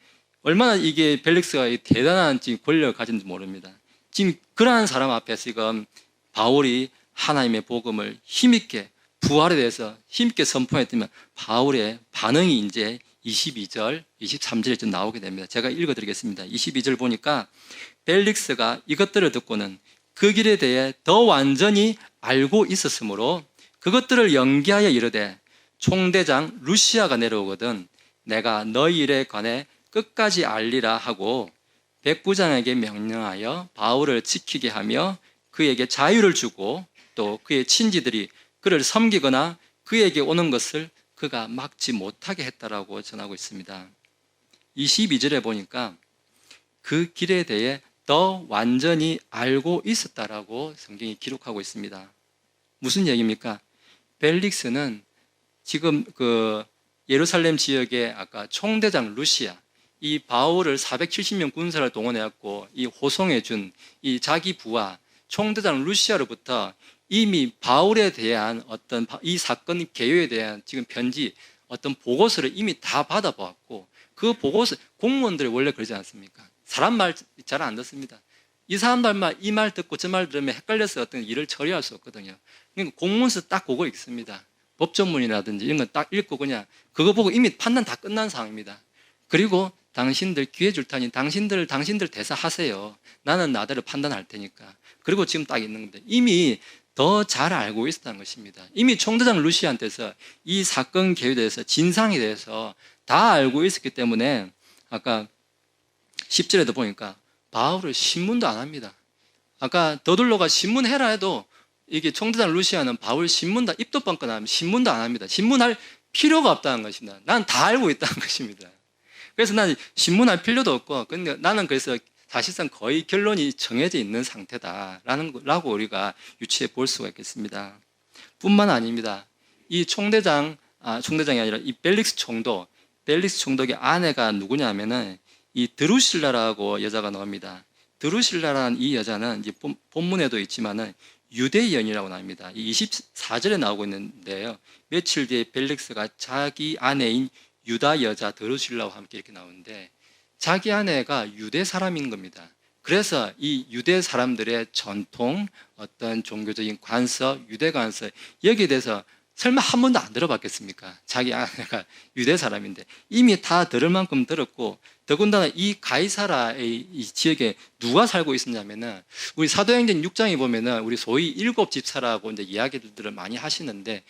얼마나 이게 벨릭스가 대단한 지금 권력을 가진지 모릅니다. 지금 그러한 사람 앞에서 지금 바울이 하나님의 복음을 힘있게, 부활에 대해서 힘있게 선포했다면 바울의 반응이 이제 22절, 23절에 좀 나오게 됩니다. 제가 읽어드리겠습니다. 22절 보니까 벨릭스가 이것들을 듣고는 그 길에 대해 더 완전히 알고 있었으므로 그것들을 연기하여 이르되, 총대장 루시아가 내려오거든 내가 너희 일에 관해 끝까지 알리라 하고 백부장에게 명령하여 바울을 지키게 하며 그에게 자유를 주고 또 그의 친지들이 그를 섬기거나 그에게 오는 것을 그가 막지 못하게 했다라고 전하고 있습니다. 22절에 보니까 그 길에 대해 더 완전히 알고 있었다라고 성경이 기록하고 있습니다. 무슨 얘기입니까? 벨릭스는 지금 그 예루살렘 지역의 아까 총대장 루시아, 이 바울을 470명 군사를 동원해갖고 이 호송해준 이 자기 부하 총대장 루시아로부터 이미 바울에 대한 어떤 이 사건 개요에 대한 지금 편지 어떤 보고서를 이미 다 받아보았고 그 보고서 공무원들이 원래 그러지 않습니까? 사람 말 잘 안 듣습니다. 이 사람들만 이 말 듣고 저 말 들으면 헷갈려서 어떤 일을 처리할 수 없거든요. 그러니까 공문서 딱 그거 읽습니다. 법조문이라든지 이런 거 딱 읽고 그냥 그거 보고 이미 판단 다 끝난 상황입니다. 그리고 당신들 기회 줄 테니 당신들 대사 하세요. 나는 나대로 판단할 테니까. 그리고 지금 딱 있는 겁니다. 이미 더 잘 알고 있었다는 것입니다. 이미 총대장 루시한테서 이 사건 개요에 대해서 진상에 대해서 다 알고 있었기 때문에 아까 10절에도 보니까 바울을 신문도 안 합니다. 아까 더둘러가 신문해라 해도 이게 총대장 루시아는 바울 신문 다 입도 뻥끗하면 신문도 안 합니다. 신문할 필요가 없다는 것입니다. 난 다 알고 있다는 것입니다. 그래서 난 신문할 필요도 없고, 근데 나는 그래서 사실상 거의 결론이 정해져 있는 상태다라고 우리가 유추해 볼 수가 있겠습니다. 뿐만 아닙니다. 이 총대장이 아니라 이 벨릭스 총독의 아내가 누구냐면은 이 드루실라라고 여자가 나옵니다. 드루실라라는 이 여자는 이제 본문에도 있지만은 유대인이라고 나옵니다. 이 24절에 나오고 있는데요. 며칠 뒤에 벨릭스가 자기 아내인 유다 여자 드루실라와 함께 이렇게 나오는데 자기 아내가 유대 사람인 겁니다. 그래서 이 유대 사람들의 전통, 어떤 종교적인 관서, 유대 관서 여기에 대해서 설마 한 번도 안 들어봤겠습니까? 자기 아내가 유대 사람인데 이미 다 들을 만큼 들었고 더군다나 이 가이사라의 이 지역에 누가 살고 있었냐면은 우리 사도행전 6장에 보면은 우리 소위 일곱 집사라고 이제 이야기들을 많이 하시는데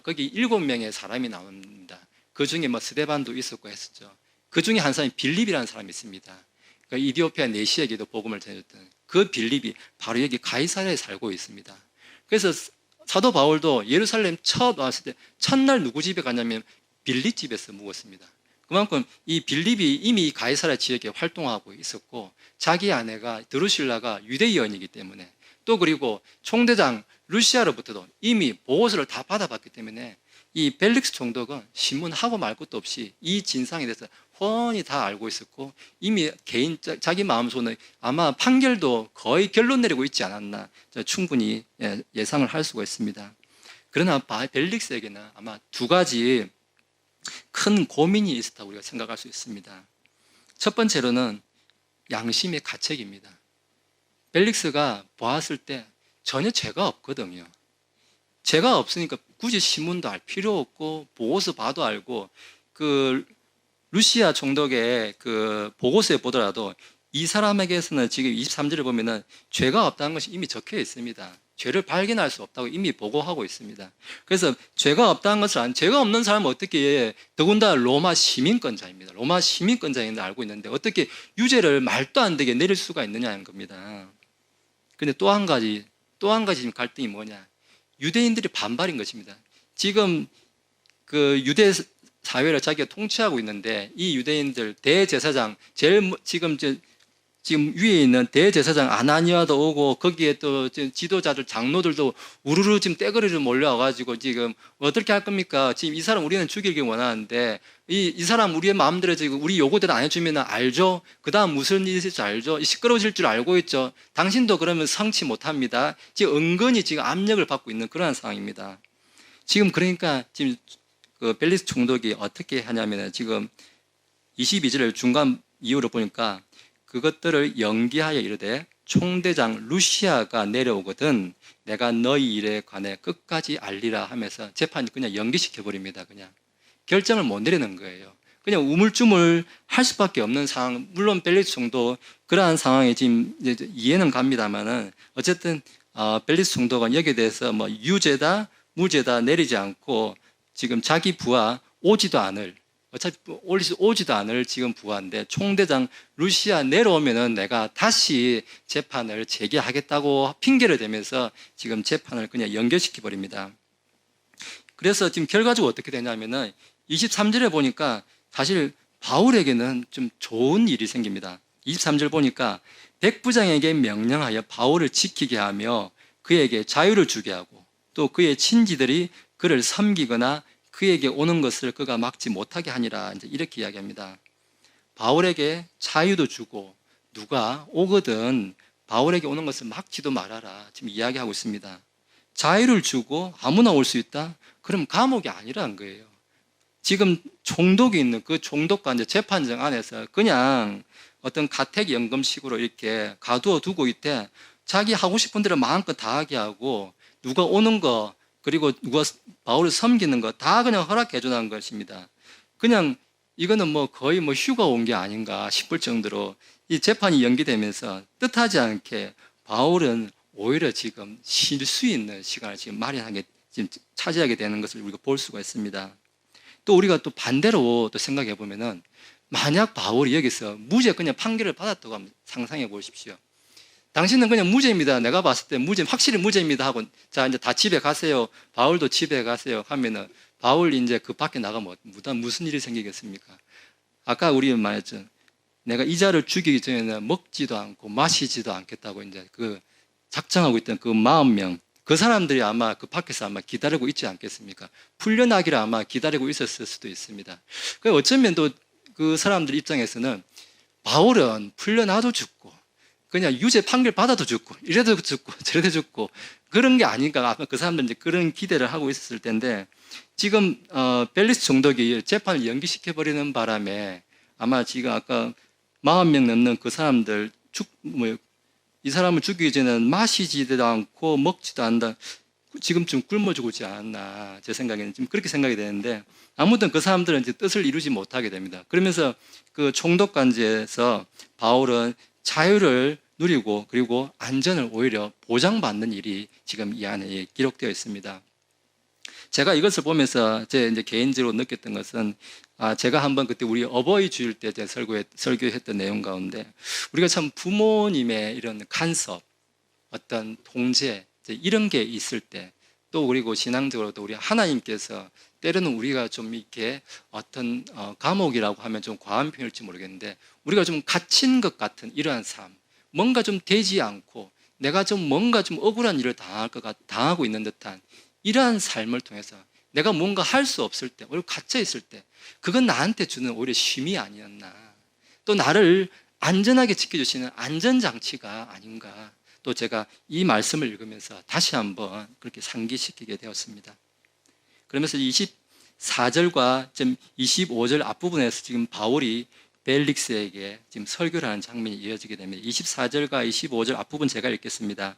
거기 7명의 사람이 나옵니다. 그 중에 뭐 스데반도 있었고 했었죠. 그 중에 한 사람이 빌립이라는 사람이 있습니다. 그러니까 이디오피아 내시에게도 복음을 전했던 그 빌립이 바로 여기 가이사라에 살고 있습니다. 그래서 사도 바울도 예루살렘 첫 왔을 때 첫날 누구 집에 갔냐면 빌립 집에서 묵었습니다. 그만큼 이 빌립이 이미 가이사라 지역에 활동하고 있었고 자기 아내가 드루실라가 유대인이기 때문에 또 그리고 총대장 루시아로부터도 이미 보고서를 다 받아봤기 때문에 이 벨릭스 총독은 신문하고 말 것도 없이 이 진상에 대해서 훤히 다 알고 있었고 이미 자기 마음속에 아마 판결도 거의 결론 내리고 있지 않았나 충분히 예상을 할 수가 있습니다. 그러나 벨릭스에게는 아마 두 가지 큰 고민이 있었다고 우리가 생각할 수 있습니다. 첫 번째로는 양심의 가책입니다. 벨릭스가 보았을 때 전혀 죄가 없거든요. 죄가 없으니까 굳이 신문도 할 필요 없고 보고서 봐도 알고 그 루시아 총독의 그 보고서에 보더라도 이 사람에게서는 지금 23절에 보면은 죄가 없다는 것이 이미 적혀 있습니다. 죄를 발견할 수 없다고 이미 보고하고 있습니다. 그래서 죄가 없다는 것을 죄가 없는 사람은 어떻게 더군다나 로마 시민권자입니다. 로마 시민권자인데 알고 있는데 어떻게 유죄를 말도 안 되게 내릴 수가 있느냐는 겁니다. 근데 또 한 가지 지금 갈등이 뭐냐? 유대인들이 반발인 것입니다. 지금 그 유대 사회를 자기가 통치하고 있는데 이 유대인들 대제사장 제일 지금 위에 있는 대제사장 아나니아도 오고 거기에 또 지도자들 장로들도 우르르 지금 떼거리를 몰려와가지고 지금 어떻게 할 겁니까? 지금 이 사람 우리는 죽이길 원하는데 이 사람 우리의 마음대로 지금 우리 요구대로 안 해주면 알죠? 그 다음 무슨 일이 있을 줄 알죠? 시끄러워질 줄 알고 있죠? 당신도 그러면 성치 못합니다. 지금 은근히 지금 압력을 받고 있는 그러한 상황입니다. 지금 그러니까 지금 그 벨릭스 총독이 어떻게 하냐면 지금 22절을 중간 이유로 보니까 그것들을 연기하여 이르되 총대장 루시아가 내려오거든 내가 너희 일에 관해 끝까지 알리라 하면서 재판이 그냥 연기시켜 버립니다. 그냥 결정을 못 내리는 거예요. 그냥 우물쭈물 할 수밖에 없는 상황. 물론 벨릭스 총독 그러한 상황에 지금 이해는 갑니다만은 어쨌든 벨릭스 총독은 여기에 대해서 뭐 유죄다 무죄다 내리지 않고 지금 자기 부하 오지도 않을 어차피 오지도 않을 지금 부하인데 총대장 루시아 내려오면은 내가 다시 재판을 재개하겠다고 핑계를 대면서 지금 재판을 그냥 연결시켜 버립니다. 그래서 지금 결과적으로 어떻게 되냐면은 23절에 보니까 사실 바울에게는 좀 좋은 일이 생깁니다. 23절 보니까 백부장에게 명령하여 바울을 지키게 하며 그에게 자유를 주게 하고 또 그의 친지들이 그를 섬기거나 그에게 오는 것을 그가 막지 못하게 하니라, 이제 이렇게 이야기합니다. 바울에게 자유도 주고 누가 오거든 바울에게 오는 것을 막지도 말아라, 지금 이야기하고 있습니다. 자유를 주고 아무나 올 수 있다? 그럼 감옥이 아니라는 거예요. 지금 총독이 있는 그 총독과 이제 재판장 안에서 그냥 어떤 가택연금식으로 이렇게 가두어 두고 있대. 자기 하고 싶은 대로 마음껏 다 하게 하고 누가 오는 거 그리고 누가 바울을 섬기는 거 다 그냥 허락해 주는 것입니다. 그냥 이거는 뭐 거의 뭐 휴가 온 게 아닌가 싶을 정도로 이 재판이 연기되면서 뜻하지 않게 바울은 오히려 지금 쉴 수 있는 시간을 지금 마련하게 지금 차지하게 되는 것을 우리가 볼 수가 있습니다. 또 우리가 또 반대로 또 생각해 보면은 만약 바울이 여기서 무죄 그냥 판결을 받았다고 하면 상상해 보십시오. 당신은 그냥 무죄입니다. 내가 봤을 때 확실히 무죄입니다 하고 자 이제 다 집에 가세요. 바울도 집에 가세요 하면은 바울 이제 그 밖에 나가면 무슨 일이 생기겠습니까? 아까 우리 말했죠. 내가 이 자를 죽이기 전에는 먹지도 않고 마시지도 않겠다고 이제 그 작정하고 있던 그 40명 그 사람들이 아마 그 밖에서 아마 기다리고 있지 않겠습니까? 풀려나기를 아마 기다리고 있었을 수도 있습니다. 어쩌면 또 그 사람들 입장에서는 바울은 풀려나도 죽고 그냥 유죄 판결 받아도 죽고 이래도 죽고 저래도 죽고 그런 게 아닌가, 아마 그 사람들은 이제 그런 기대를 하고 있었을 텐데 지금 벨리스 총독이 재판을 연기시켜 버리는 바람에 아마 지금 아까 40명 넘는 그 사람들 이 사람을 죽이기 전에는 마시지도 않고 먹지도 않는다. 지금쯤 굶어 죽지 않았나, 제 생각에는 지금 그렇게 생각이 되는데 아무튼 그 사람들은 이제 뜻을 이루지 못하게 됩니다. 그러면서 그 총독관제에서 바울은 자유를 누리고 그리고 안전을 오히려 보장받는 일이 지금 이 안에 기록되어 있습니다. 제가 이것을 보면서 제 이제 개인적으로 느꼈던 것은 제가 한번 그때 우리 어버이 주일 때 설교했던 내용 가운데 우리가 참 부모님의 이런 간섭, 어떤 통제 이런 게 있을 때 또 그리고 신앙적으로도 우리 하나님께서 때로는 우리가 좀 이렇게 어떤 감옥이라고 하면 좀 과한 표현일지 모르겠는데 우리가 좀 갇힌 것 같은 이러한 삶, 뭔가 좀 되지 않고 내가 좀 뭔가 좀 억울한 일을 당하고 있는 듯한 이러한 삶을 통해서 내가 뭔가 할 수 없을 때, 오히려 갇혀 있을 때 그건 나한테 주는 오히려 쉼이 아니었나, 또 나를 안전하게 지켜주시는 안전장치가 아닌가, 또 제가 이 말씀을 읽으면서 다시 한번 그렇게 상기시키게 되었습니다. 그러면서 24절과 25절 앞부분에서 지금 바울이 벨릭스에게 지금 설교를 하는 장면이 이어지게 됩니다. 24절과 25절 앞부분 제가 읽겠습니다.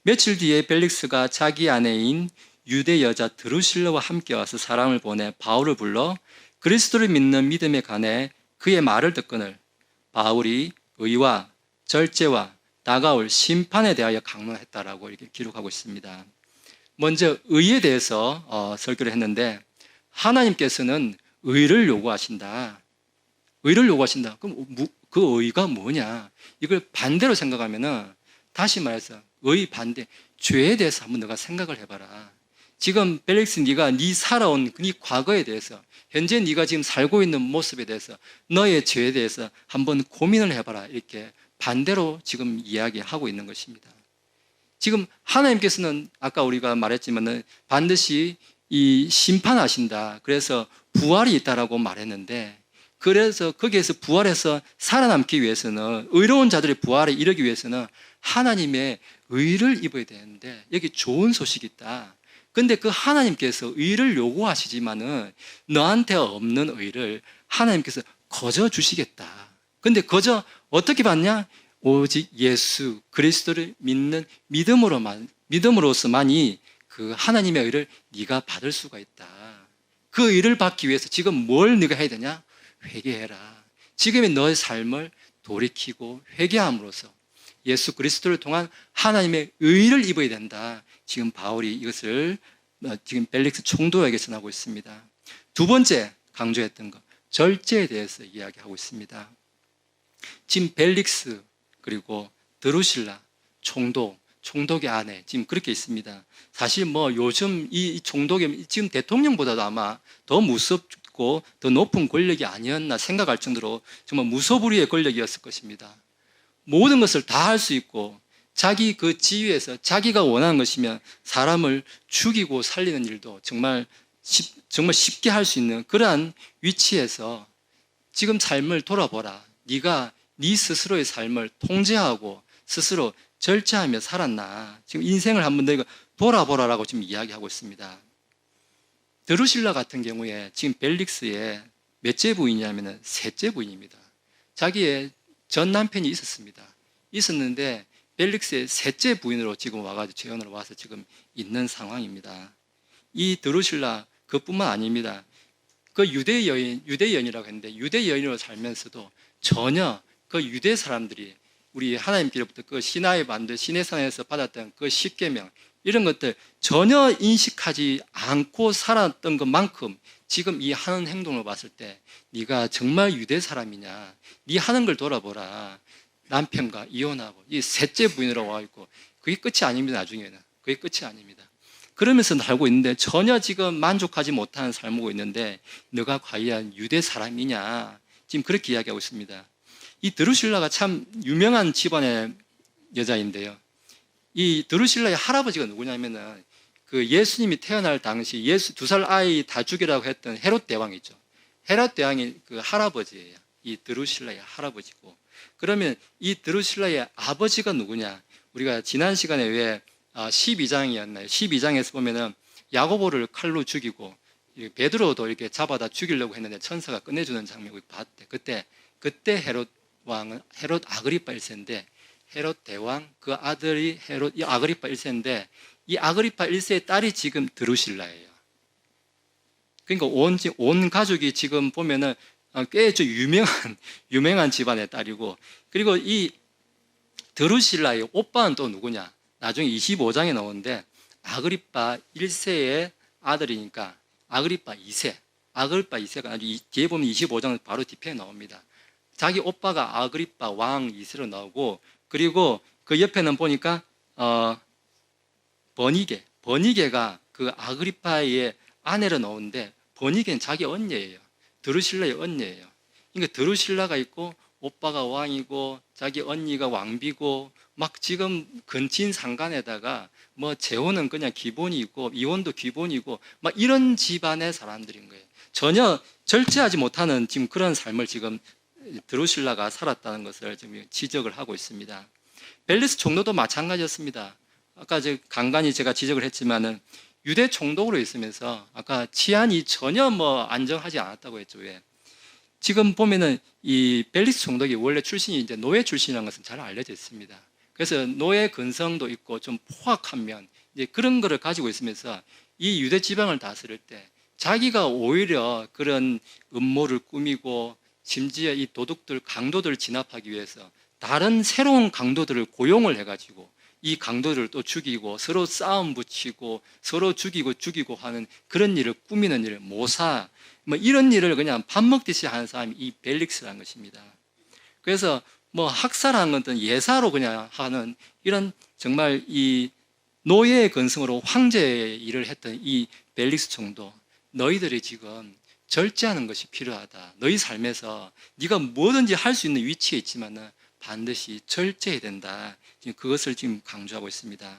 며칠 뒤에 벨릭스가 자기 아내인 유대 여자 드루실라와 함께 와서 사람을 보내 바울을 불러 그리스도를 믿는 믿음에 관해 그의 말을 듣거늘 바울이 의와 절제와 다가올 심판에 대하여 강론했다라고 이렇게 기록하고 있습니다. 먼저 의에 대해서 설교를 했는데 하나님께서는 의를 요구하신다. 의를 요구하신다. 그럼 그 의가 뭐냐? 이걸 반대로 생각하면은 다시 말해서 의 반대, 죄에 대해서 한번 너가 생각을 해봐라. 지금 벨릭스 네가 네 살아온 네 과거에 대해서 현재 네가 지금 살고 있는 모습에 대해서 너의 죄에 대해서 한번 고민을 해봐라. 이렇게 반대로 지금 이야기하고 있는 것입니다. 지금 하나님께서는 아까 우리가 말했지만은 반드시 이 심판하신다. 그래서 부활이 있다라고 말했는데 그래서 거기에서 부활해서 살아남기 위해서는 의로운 자들의 부활에 이르기 위해서는 하나님의 의를 입어야 되는데 여기 좋은 소식이 있다. 근데 그 하나님께서 의를 요구하시지만은 너한테 없는 의를 하나님께서 거저 주시겠다. 근데 거저 어떻게 받냐? 오직 예수 그리스도를 믿는 믿음으로서만이 그 하나님의 의를 네가 받을 수가 있다. 그 의를 받기 위해서 지금 뭘 네가 해야 되냐? 회개해라. 지금의 너의 삶을 돌이키고 회개함으로써 예수 그리스도를 통한 하나님의 의를 입어야 된다. 지금 바울이 이것을 지금 벨릭스 총독에게 전하고 있습니다. 두 번째 강조했던 것, 절제에 대해서 이야기하고 있습니다. 지금 벨릭스 그리고 드루실라 총독의 아내 지금 그렇게 있습니다. 사실 뭐 요즘 이 총독이 지금 대통령보다도 아마 더 무섭고 더 높은 권력이 아니었나 생각할 정도로 정말 무소불위의 권력이었을 것입니다. 모든 것을 다 할 수 있고 자기 그 지위에서 자기가 원하는 것이면 사람을 죽이고 살리는 일도 정말 쉽게 할 수 있는 그러한 위치에서 지금 삶을 돌아보라. 네가 네 스스로의 삶을 통제하고 스스로 절제하며 살았나. 지금 인생을 한번 너희가 돌아보라라고 지금 이야기하고 있습니다. 드루실라 같은 경우에 지금 벨릭스의 몇째 부인이냐면 셋째 부인입니다. 자기의 전 남편이 있었는데 벨릭스의 셋째 부인으로 지금 와가지고 재혼으로 와서 지금 있는 상황입니다. 이 드루실라 그뿐만 아닙니다. 그 유대 여인이라고 했는데 유대 여인으로 살면서도 전혀 그 유대 사람들이 우리 하나님께로부터 그 시나이 반도 시내산에서 받았던 그 십계명 이런 것들 전혀 인식하지 않고 살았던 것만큼 지금 이 하는 행동을 봤을 때 네가 정말 유대 사람이냐, 네 하는 걸 돌아보라. 남편과 이혼하고 이 셋째 부인으로 와 있고 그게 끝이 아닙니다. 나중에는 그게 끝이 아닙니다. 그러면서 살고 있는데 전혀 지금 만족하지 못하는 삶을 살고 있는데 너가 과연 유대 사람이냐 지금 그렇게 이야기하고 있습니다. 이 드루실라가 참 유명한 집안의 여자인데요. 이 드루실라의 할아버지가 누구냐면은 그 예수님이 태어날 당시 예수 2살 아이 다 죽이라고 했던 헤롯 대왕이 있죠. 헤롯 대왕이 그 할아버지예요. 이 드루실라의 할아버지고. 그러면 이 드루실라의 아버지가 누구냐? 우리가 지난 시간에 왜 12장이었나요? 12장에서 보면은 야고보를 칼로 죽이고 베드로도 이렇게 잡아다 죽이려고 했는데 천사가 끝내주는 장면을 봤대. 그때 헤롯 왕은 헤롯 아그리파 1세인데 헤롯 대왕 그 아들이 헤롯 이 아그리파 1세인데 이 아그리파 1세의 딸이 지금 드루실라예요. 그러니까 온 가족이 지금 보면은 꽤 유명한 집안의 딸이고, 그리고 이 드루실라의 오빠는 또 누구냐? 나중에 25장에 나오는데 아그리파 1세의 아들이니까 아그리파 2세가 뒤에 보면 25장 바로 뒤편에 나옵니다. 자기 오빠가 아그리파 왕 2세로 나오고, 그리고 그 옆에는 보니까 버니게가 그 아그리파의 아내로 나오는데 버니게는 자기 언니예요. 드루실라의 언니예요. 그러니까 드루실라가 있고 오빠가 왕이고 자기 언니가 왕비고 막 지금 근친 상간에다가 뭐 재혼은 그냥 기본이고 이혼도 기본이고 막 이런 집안의 사람들인 거예요. 전혀 절제하지 못하는 지금 그런 삶을 지금 드루실라가 살았다는 것을 지금 지적을 하고 있습니다. 벨리스 총독도 마찬가지였습니다. 아까 간간히 제가 지적을 했지만은 유대 총독으로 있으면서 아까 치안이 전혀 뭐 안정하지 않았다고 했죠. 왜? 지금 보면은 이 벨리스 총독이 원래 출신이 이제 노예 출신이라는 것은 잘 알려져 있습니다. 그래서 노예 근성도 있고 좀 포악한 면 이제 그런 거를 가지고 있으면서 이 유대 지방을 다스릴 때 자기가 오히려 그런 음모를 꾸미고 심지어 이 강도들을 진압하기 위해서 다른 새로운 강도들을 고용을 해가지고 이 강도들을 또 죽이고 서로 싸움 붙이고 서로 죽이고 하는 그런 일을 꾸미는 일, 모사 뭐 이런 일을 그냥 밥 먹듯이 하는 사람이 이 벨릭스라는 것입니다. 그래서 뭐 학살하는 것은 예사로 그냥 하는 이런 정말 이 노예의 근성으로 황제의 일을 했던 이 벨릭스 총독, 너희들이 지금 절제하는 것이 필요하다. 너희 삶에서 네가 뭐든지 할 수 있는 위치에 있지만은 반드시 절제해야 된다. 지금 그것을 지금 강조하고 있습니다.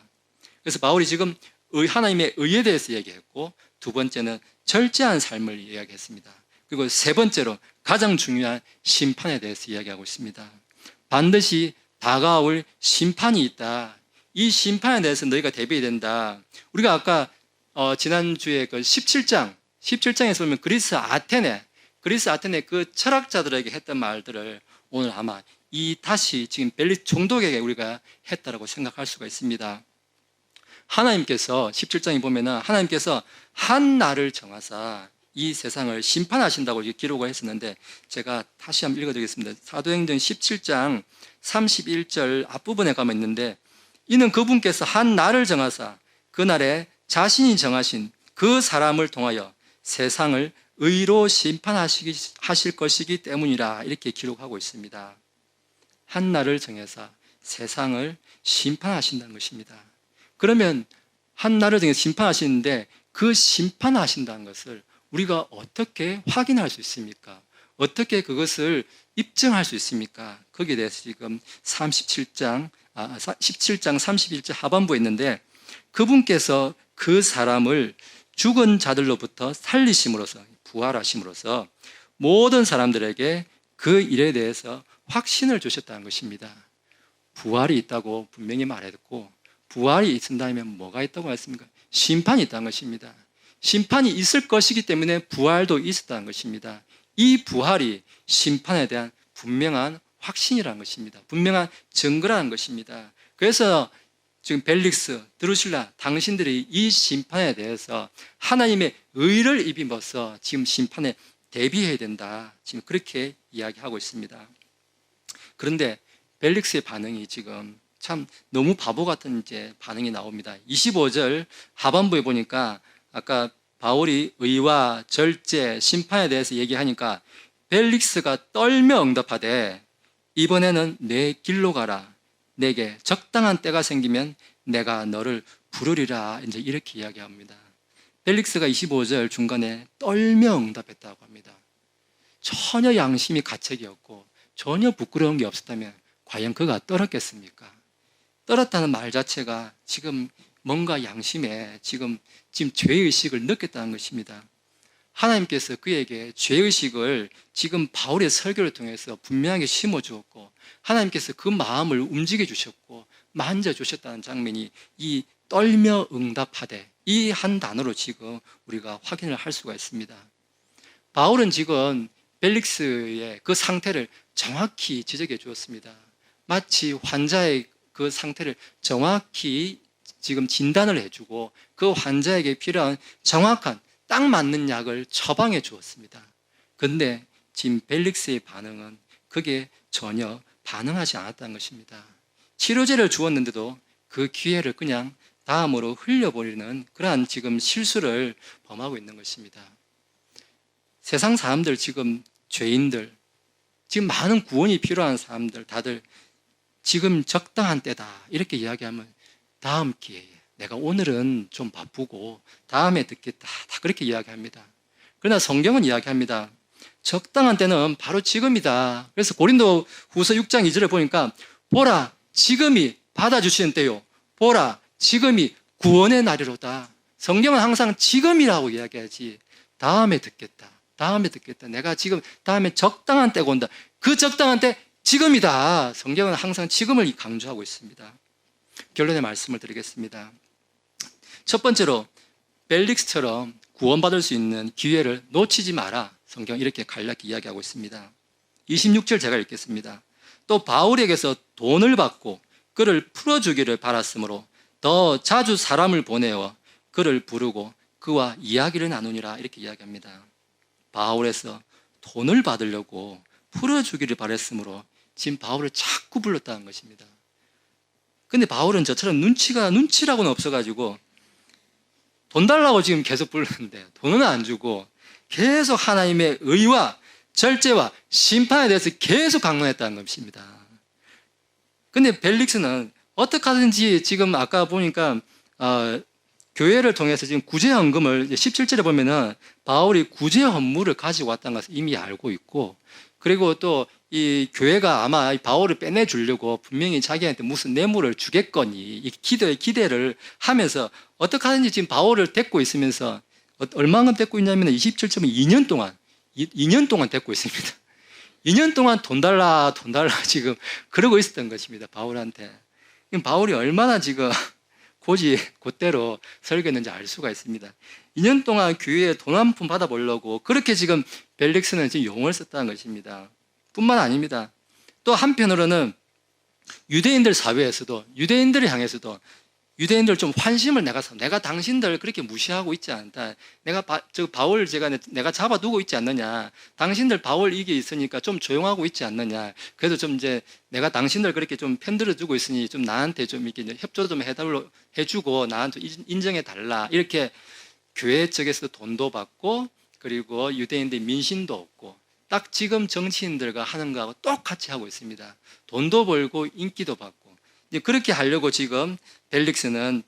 그래서 바울이 지금 하나님의 의에 대해서 얘기했고, 두 번째는 절제한 삶을 이야기했습니다. 그리고 세 번째로 가장 중요한 심판에 대해서 이야기하고 있습니다. 반드시 다가올 심판이 있다. 이 심판에 대해서 너희가 대비해야 된다. 우리가 아까 지난주에 그 17장에서 보면 그리스 아테네 그 철학자들에게 했던 말들을 오늘 아마 다시 지금 벨리스 총독에게 우리가 했다라고 생각할 수가 있습니다. 하나님께서 17장에 보면은 하나님께서 한 날을 정하사 이 세상을 심판하신다고 기록을 했었는데 제가 다시 한번 읽어드리겠습니다. 사도행전 17장 31절 앞부분에 가면 있는데, 이는 그분께서 한 날을 정하사 그 날에 자신이 정하신 그 사람을 통하여 세상을 의로 심판하실 것이기 때문이라 이렇게 기록하고 있습니다. 한 날을 정해서 세상을 심판하신다는 것입니다. 그러면 한 날을 정해서 심판하시는데 그 심판하신다는 것을 우리가 어떻게 확인할 수 있습니까? 어떻게 그것을 입증할 수 있습니까? 거기에 대해서 지금 17장 31절 하반부에 있는데, 그분께서 그 사람을 죽은 자들로부터 살리심으로써, 부활하심으로써 모든 사람들에게 그 일에 대해서 확신을 주셨다는 것입니다. 부활이 있다고 분명히 말했고, 부활이 있다면 뭐가 있다고 했습니까? 심판이 있다는 것입니다. 심판이 있을 것이기 때문에 부활도 있었다는 것입니다. 이 부활이 심판에 대한 분명한 확신이라는 것입니다. 분명한 증거라는 것입니다. 그래서 지금 벨릭스, 드루실라, 당신들이 이 심판에 대해서 하나님의 의를 입임으로써 지금 심판에 대비해야 된다, 지금 그렇게 이야기하고 있습니다. 그런데 벨릭스의 반응이 지금 참 너무 바보 같은 이제 반응이 나옵니다. 25절 하반부에 보니까 아까 바울이 의와 절제, 심판에 대해서 얘기하니까 벨릭스가 떨며 응답하되 이번에는 내 길로 가라. 내게 적당한 때가 생기면 내가 너를 부르리라. 이제 이렇게 이야기합니다. 벨릭스가 25절 중간에 떨며 응답했다고 합니다. 전혀 양심이 가책이었고 전혀 부끄러운 게 없었다면 과연 그가 떨었겠습니까? 떨었다는 말 자체가 지금 뭔가 양심에 지금 죄의식을 느꼈다는 것입니다. 하나님께서 그에게 죄의식을 지금 바울의 설교를 통해서 분명하게 심어주었고, 하나님께서 그 마음을 움직여 주셨고 만져주셨다는 장면이 이 떨며 응답하되 이 한 단어로 지금 우리가 확인을 할 수가 있습니다. 바울은 지금 벨릭스의 그 상태를 정확히 지적해 주었습니다. 마치 환자의 그 상태를 정확히 지금 진단을 해주고 그 환자에게 필요한 정확한 딱 맞는 약을 처방해 주었습니다. 그런데 지금 벨릭스의 반응은 그게 전혀 반응하지 않았다는 것입니다. 치료제를 주었는데도 그 기회를 그냥 다음으로 흘려버리는 그러한 지금 실수를 범하고 있는 것입니다. 세상 사람들, 지금 죄인들, 지금 많은 구원이 필요한 사람들 다들 지금 적당한 때다 이렇게 이야기하면 다음 기회에, 내가 오늘은 좀 바쁘고 다음에 듣겠다, 다 그렇게 이야기합니다. 그러나 성경은 이야기합니다. 적당한 때는 바로 지금이다. 그래서 고린도 후서 6장 2절에 보니까 보라 지금이 받아주시는 때요, 보라 지금이 구원의 날이로다. 성경은 항상 지금이라고 이야기하지 다음에 듣겠다, 다음에 듣겠다, 내가 지금 다음에 적당한 때가 온다, 그 적당한 때 지금이다. 성경은 항상 지금을 강조하고 있습니다. 결론의 말씀을 드리겠습니다. 첫 번째로 벨릭스처럼 구원받을 수 있는 기회를 놓치지 마라. 성경 이렇게 간략히 이야기하고 있습니다. 26절 제가 읽겠습니다. 또 바울에게서 돈을 받고 그를 풀어주기를 바랐으므로 더 자주 사람을 보내어 그를 부르고 그와 이야기를 나누니라. 이렇게 이야기합니다. 바울에서 돈을 받으려고 풀어주기를 바랐으므로 지금 바울을 자꾸 불렀다는 것입니다. 근데 바울은 저처럼 눈치라고는 없어가지고 돈 달라고 지금 계속 부르는데 돈은 안 주고 계속 하나님의 의와 절제와 심판에 대해서 계속 강론했다는 것입니다. 근데 벨릭스는 어떻게 하든지 지금 아까 보니까 교회를 통해서 지금 구제헌금을 17절에 보면은 바울이 구제헌물을 가지고 왔다는 것을 이미 알고 있고, 그리고 또 이 교회가 아마 바울을 빼내주려고 분명히 자기한테 무슨 뇌물을 주겠거니 이 기대를 하면서 어떻게 하든지 지금 바울을 데리고 있으면서 얼마만큼 데리고 있냐면 27점은 2년 동안 데리고 있습니다. 2년 동안 돈 달라 지금 그러고 있었던 것입니다. 바울한테. 바울이 얼마나 지금 곧대로 설교했는지 알 수가 있습니다. 2년 동안 교회에 돈 한 푼 받아보려고 그렇게 지금 벨릭스는 지금 용을 썼다는 것입니다. 뿐만 아닙니다. 또 한편으로는 유대인들 사회에서도, 유대인들을 향해서도 유대인들 좀 환심을 내가 당신들 그렇게 무시하고 있지 않다. 바울 내가 잡아두고 있지 않느냐. 당신들 바울 이게 있으니까 좀 조용하고 있지 않느냐. 그래도 좀 이제 내가 당신들 그렇게 좀 편들어 두고 있으니 좀 나한테 좀 이렇게 협조 좀 해주고 나한테 인정해 달라. 이렇게 교회 측에서 돈도 받고 그리고 유대인들 민심도 없고 딱 지금 정치인들과 하는 거하고 똑같이 하고 있습니다. 돈도 벌고 인기도 받고 이제 그렇게 하려고 지금 벨릭스는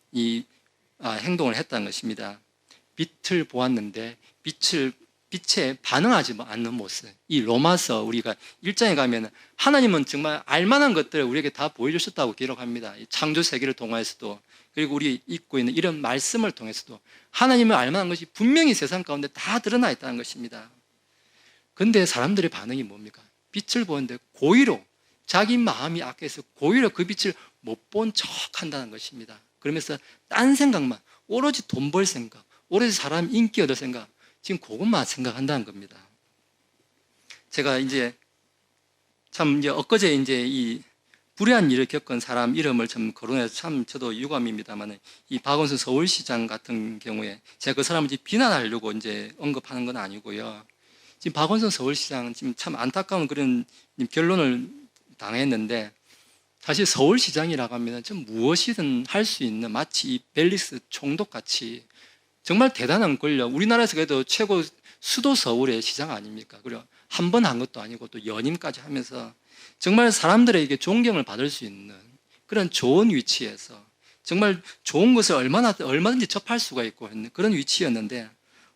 행동을 했다는 것입니다. 빛을 보았는데 빛에 반응하지 않는 모습. 이 로마서 우리가 1장에 가면 하나님은 정말 알만한 것들을 우리에게 다 보여주셨다고 기록합니다. 이 창조 세계를 통해서도 그리고 우리 읽고 있는 이런 말씀을 통해서도 하나님을 알만한 것이 분명히 세상 가운데 다 드러나 있다는 것입니다. 근데 사람들의 반응이 뭡니까? 빛을 보는데 고의로 자기 마음이 악해서 고의로 그 빛을 못 본 척 한다는 것입니다. 그러면서 딴 생각만 오로지 돈 벌 생각, 오로지 사람 인기 얻을 생각, 지금 그것만 생각한다는 겁니다. 제가 이제 엊그제 이 불의한 일을 겪은 사람 이름을 참 거론해서 참 저도 유감입니다만 이 박원순 서울시장 같은 경우에 제가 그 사람을 비난하려고 이제 언급하는 건 아니고요. 지금 박원순 서울시장은 지금 참 안타까운 그런 결론을 당했는데 사실 서울시장이라고 하면 좀 무엇이든 할 수 있는 마치 이 벨릭스 총독같이 정말 대단한 권력, 우리나라에서 그래도 최고 수도 서울의 시장 아닙니까? 그리고 한 번 한 것도 아니고 또 연임까지 하면서 정말 사람들에게 존경을 받을 수 있는 그런 좋은 위치에서 정말 좋은 것을 얼마든지 접할 수가 있고 있는 그런 위치였는데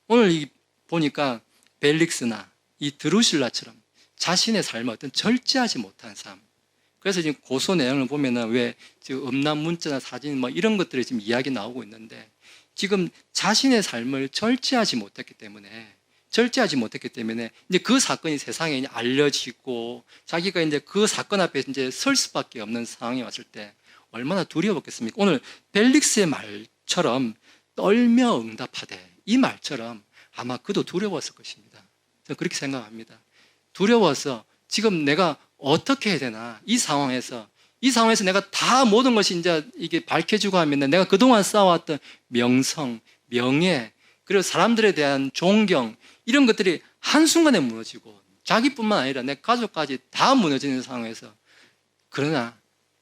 오늘 보니까 벨릭스나 이 드루실라처럼 자신의 삶을 어떤 절제하지 못한 삶. 그래서 지금 고소 내용을 보면은 왜 지금 음란 문자나 사진 뭐 이런 것들이 지금 이야기 나오고 있는데 지금 자신의 삶을 절제하지 못했기 때문에 이제 그 사건이 세상에 알려지고 자기가 이제 그 사건 앞에 이제 설 수밖에 없는 상황이 왔을 때 얼마나 두려웠겠습니까? 오늘 벨릭스의 말처럼 떨며 응답하되 이 말처럼 아마 그도 두려웠을 것입니다. 저는 그렇게 생각합니다. 두려워서 지금 내가 어떻게 해야 되나 이 상황에서 내가 다 모든 것이 이제 이게 밝혀지고 하면 내가 그동안 쌓아왔던 명성, 명예, 그리고 사람들에 대한 존경 이런 것들이 한순간에 무너지고 자기뿐만 아니라 내 가족까지 다 무너지는 상황에서 그러나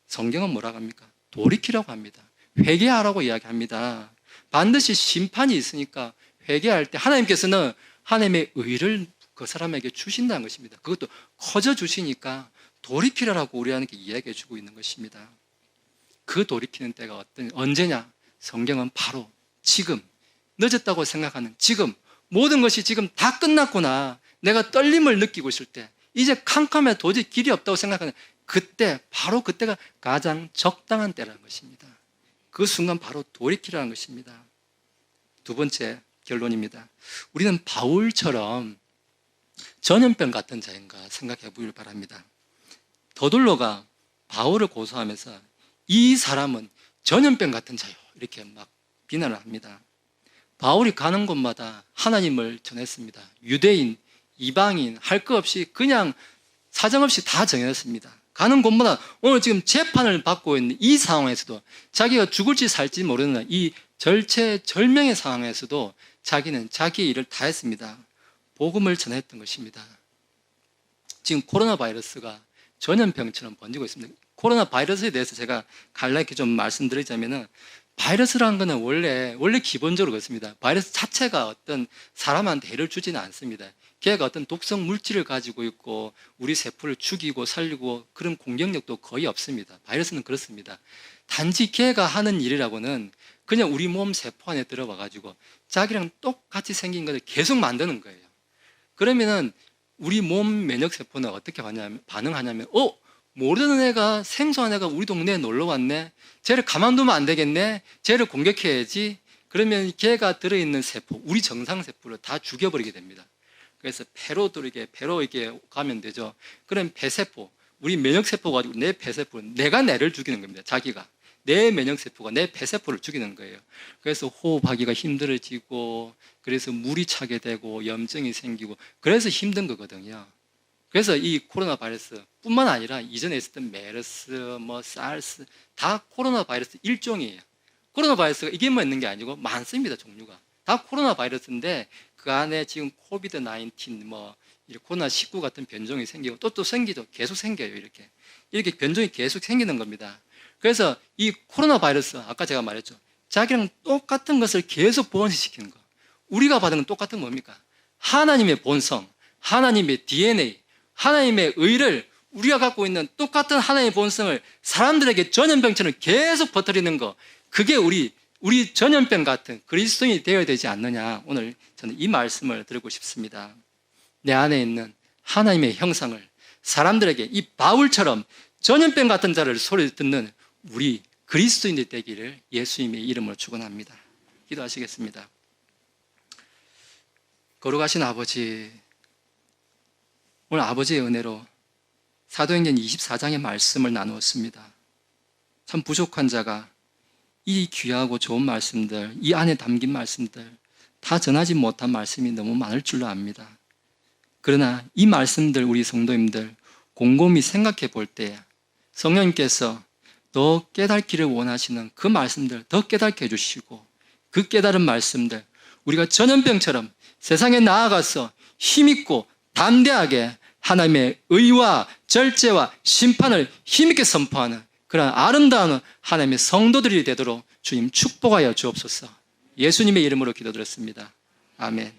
성경은 뭐라고 합니까? 돌이키라고 합니다. 회개하라고 이야기합니다. 반드시 심판이 있으니까 회개할 때 하나님께서는 하나님의 의를 그 사람에게 주신다는 것입니다. 그것도 커져 주시니까 돌이키라고 우리한테 이야기해 주고 있는 것입니다. 그 돌이키는 때가 언제냐? 성경은 바로 지금, 늦었다고 생각하는 지금, 모든 것이 지금 다 끝났구나. 내가 떨림을 느끼고 있을 때, 이제 캄캄해 도저히 길이 없다고 생각하는 그때, 바로 그때가 가장 적당한 때라는 것입니다. 그 순간 바로 돌이키라는 것입니다. 두 번째 결론입니다. 우리는 바울처럼 전염병 같은 자인가 생각해 보길 바랍니다. 더둘로가 바울을 고소하면서 이 사람은 전염병 같은 자요 이렇게 막 비난을 합니다. 바울이 가는 곳마다 하나님을 전했습니다. 유대인, 이방인 할 것 없이 그냥 사정없이 다 정했습니다. 가는 곳마다 오늘 지금 재판을 받고 있는 이 상황에서도 자기가 죽을지 살지 모르는 이 절체절명의 상황에서도 자기는 자기의 일을 다 했습니다. 복음을 전했던 것입니다. 지금 코로나 바이러스가 전염병처럼 번지고 있습니다. 코로나 바이러스에 대해서 제가 간략히 좀 말씀드리자면은 바이러스라는 것은 원래 기본적으로 그렇습니다. 바이러스 자체가 어떤 사람한테 해를 주지는 않습니다. 걔가 어떤 독성 물질을 가지고 있고 우리 세포를 죽이고 살리고 그런 공격력도 거의 없습니다. 바이러스는 그렇습니다. 단지 걔가 하는 일이라고는 그냥 우리 몸 세포 안에 들어와 가지고 자기랑 똑같이 생긴 것을 계속 만드는 거예요. 그러면은 우리 몸 면역 세포는 어떻게 반응하냐면 모르는 애가 생소한 애가 우리 동네에 놀러 왔네. 쟤를 가만두면 안 되겠네. 쟤를 공격해야지. 그러면 걔가 들어있는 세포, 우리 정상 세포를 다 죽여버리게 됩니다. 그래서 배로 이렇게 가면 되죠. 그럼 배세포, 우리 면역세포가 가지고 내 배세포는 내가 내를 죽이는 겁니다. 자기가. 내 면역세포가 내 배세포를 죽이는 거예요. 그래서 호흡하기가 힘들어지고, 그래서 물이 차게 되고, 염증이 생기고, 그래서 힘든 거거든요. 그래서 이 코로나 바이러스 뿐만 아니라 이전에 있었던 메르스, 사르스, 다 코로나 바이러스 일종이에요. 코로나 바이러스가 이게만 있는 게 아니고 많습니다, 종류가. 다 코로나 바이러스인데 그 안에 지금 코비드 19, 코로나 19 같은 변종이 생기고 또 생기죠. 계속 생겨요, 이렇게 변종이 계속 생기는 겁니다. 그래서 이 코로나 바이러스, 아까 제가 말했죠. 자기랑 똑같은 것을 계속 번식시키는 거. 우리가 받은 건 똑같은 뭡니까? 하나님의 본성, 하나님의 DNA, 하나님의 의를 우리가 갖고 있는 똑같은 하나님의 본성을 사람들에게 전염병처럼 계속 퍼뜨리는 거, 그게 우리 전염병 같은 그리스도인이 되어야 되지 않느냐. 오늘 저는 이 말씀을 드리고 싶습니다. 내 안에 있는 하나님의 형상을 사람들에게 이 바울처럼 전염병 같은 자를 소리 듣는 우리 그리스도인이 되기를 예수님의 이름으로 축원합니다. 기도하시겠습니다. 거룩하신 아버지, 오늘 아버지의 은혜로 사도행전 24장의 말씀을 나누었습니다. 참 부족한 자가 이 귀하고 좋은 말씀들, 이 안에 담긴 말씀들 다 전하지 못한 말씀이 너무 많을 줄로 압니다. 그러나 이 말씀들 우리 성도님들 곰곰이 생각해 볼 때 성령님께서 더 깨닫기를 원하시는 그 말씀들 더 깨닫게 해주시고, 그 깨달은 말씀들 우리가 전염병처럼 세상에 나아가서 힘있고 담대하게 하나님의 의와 절제와 심판을 힘있게 선포하는 그런 아름다운 하나님의 성도들이 되도록 주님 축복하여 주옵소서. 예수님의 이름으로 기도드렸습니다. 아멘.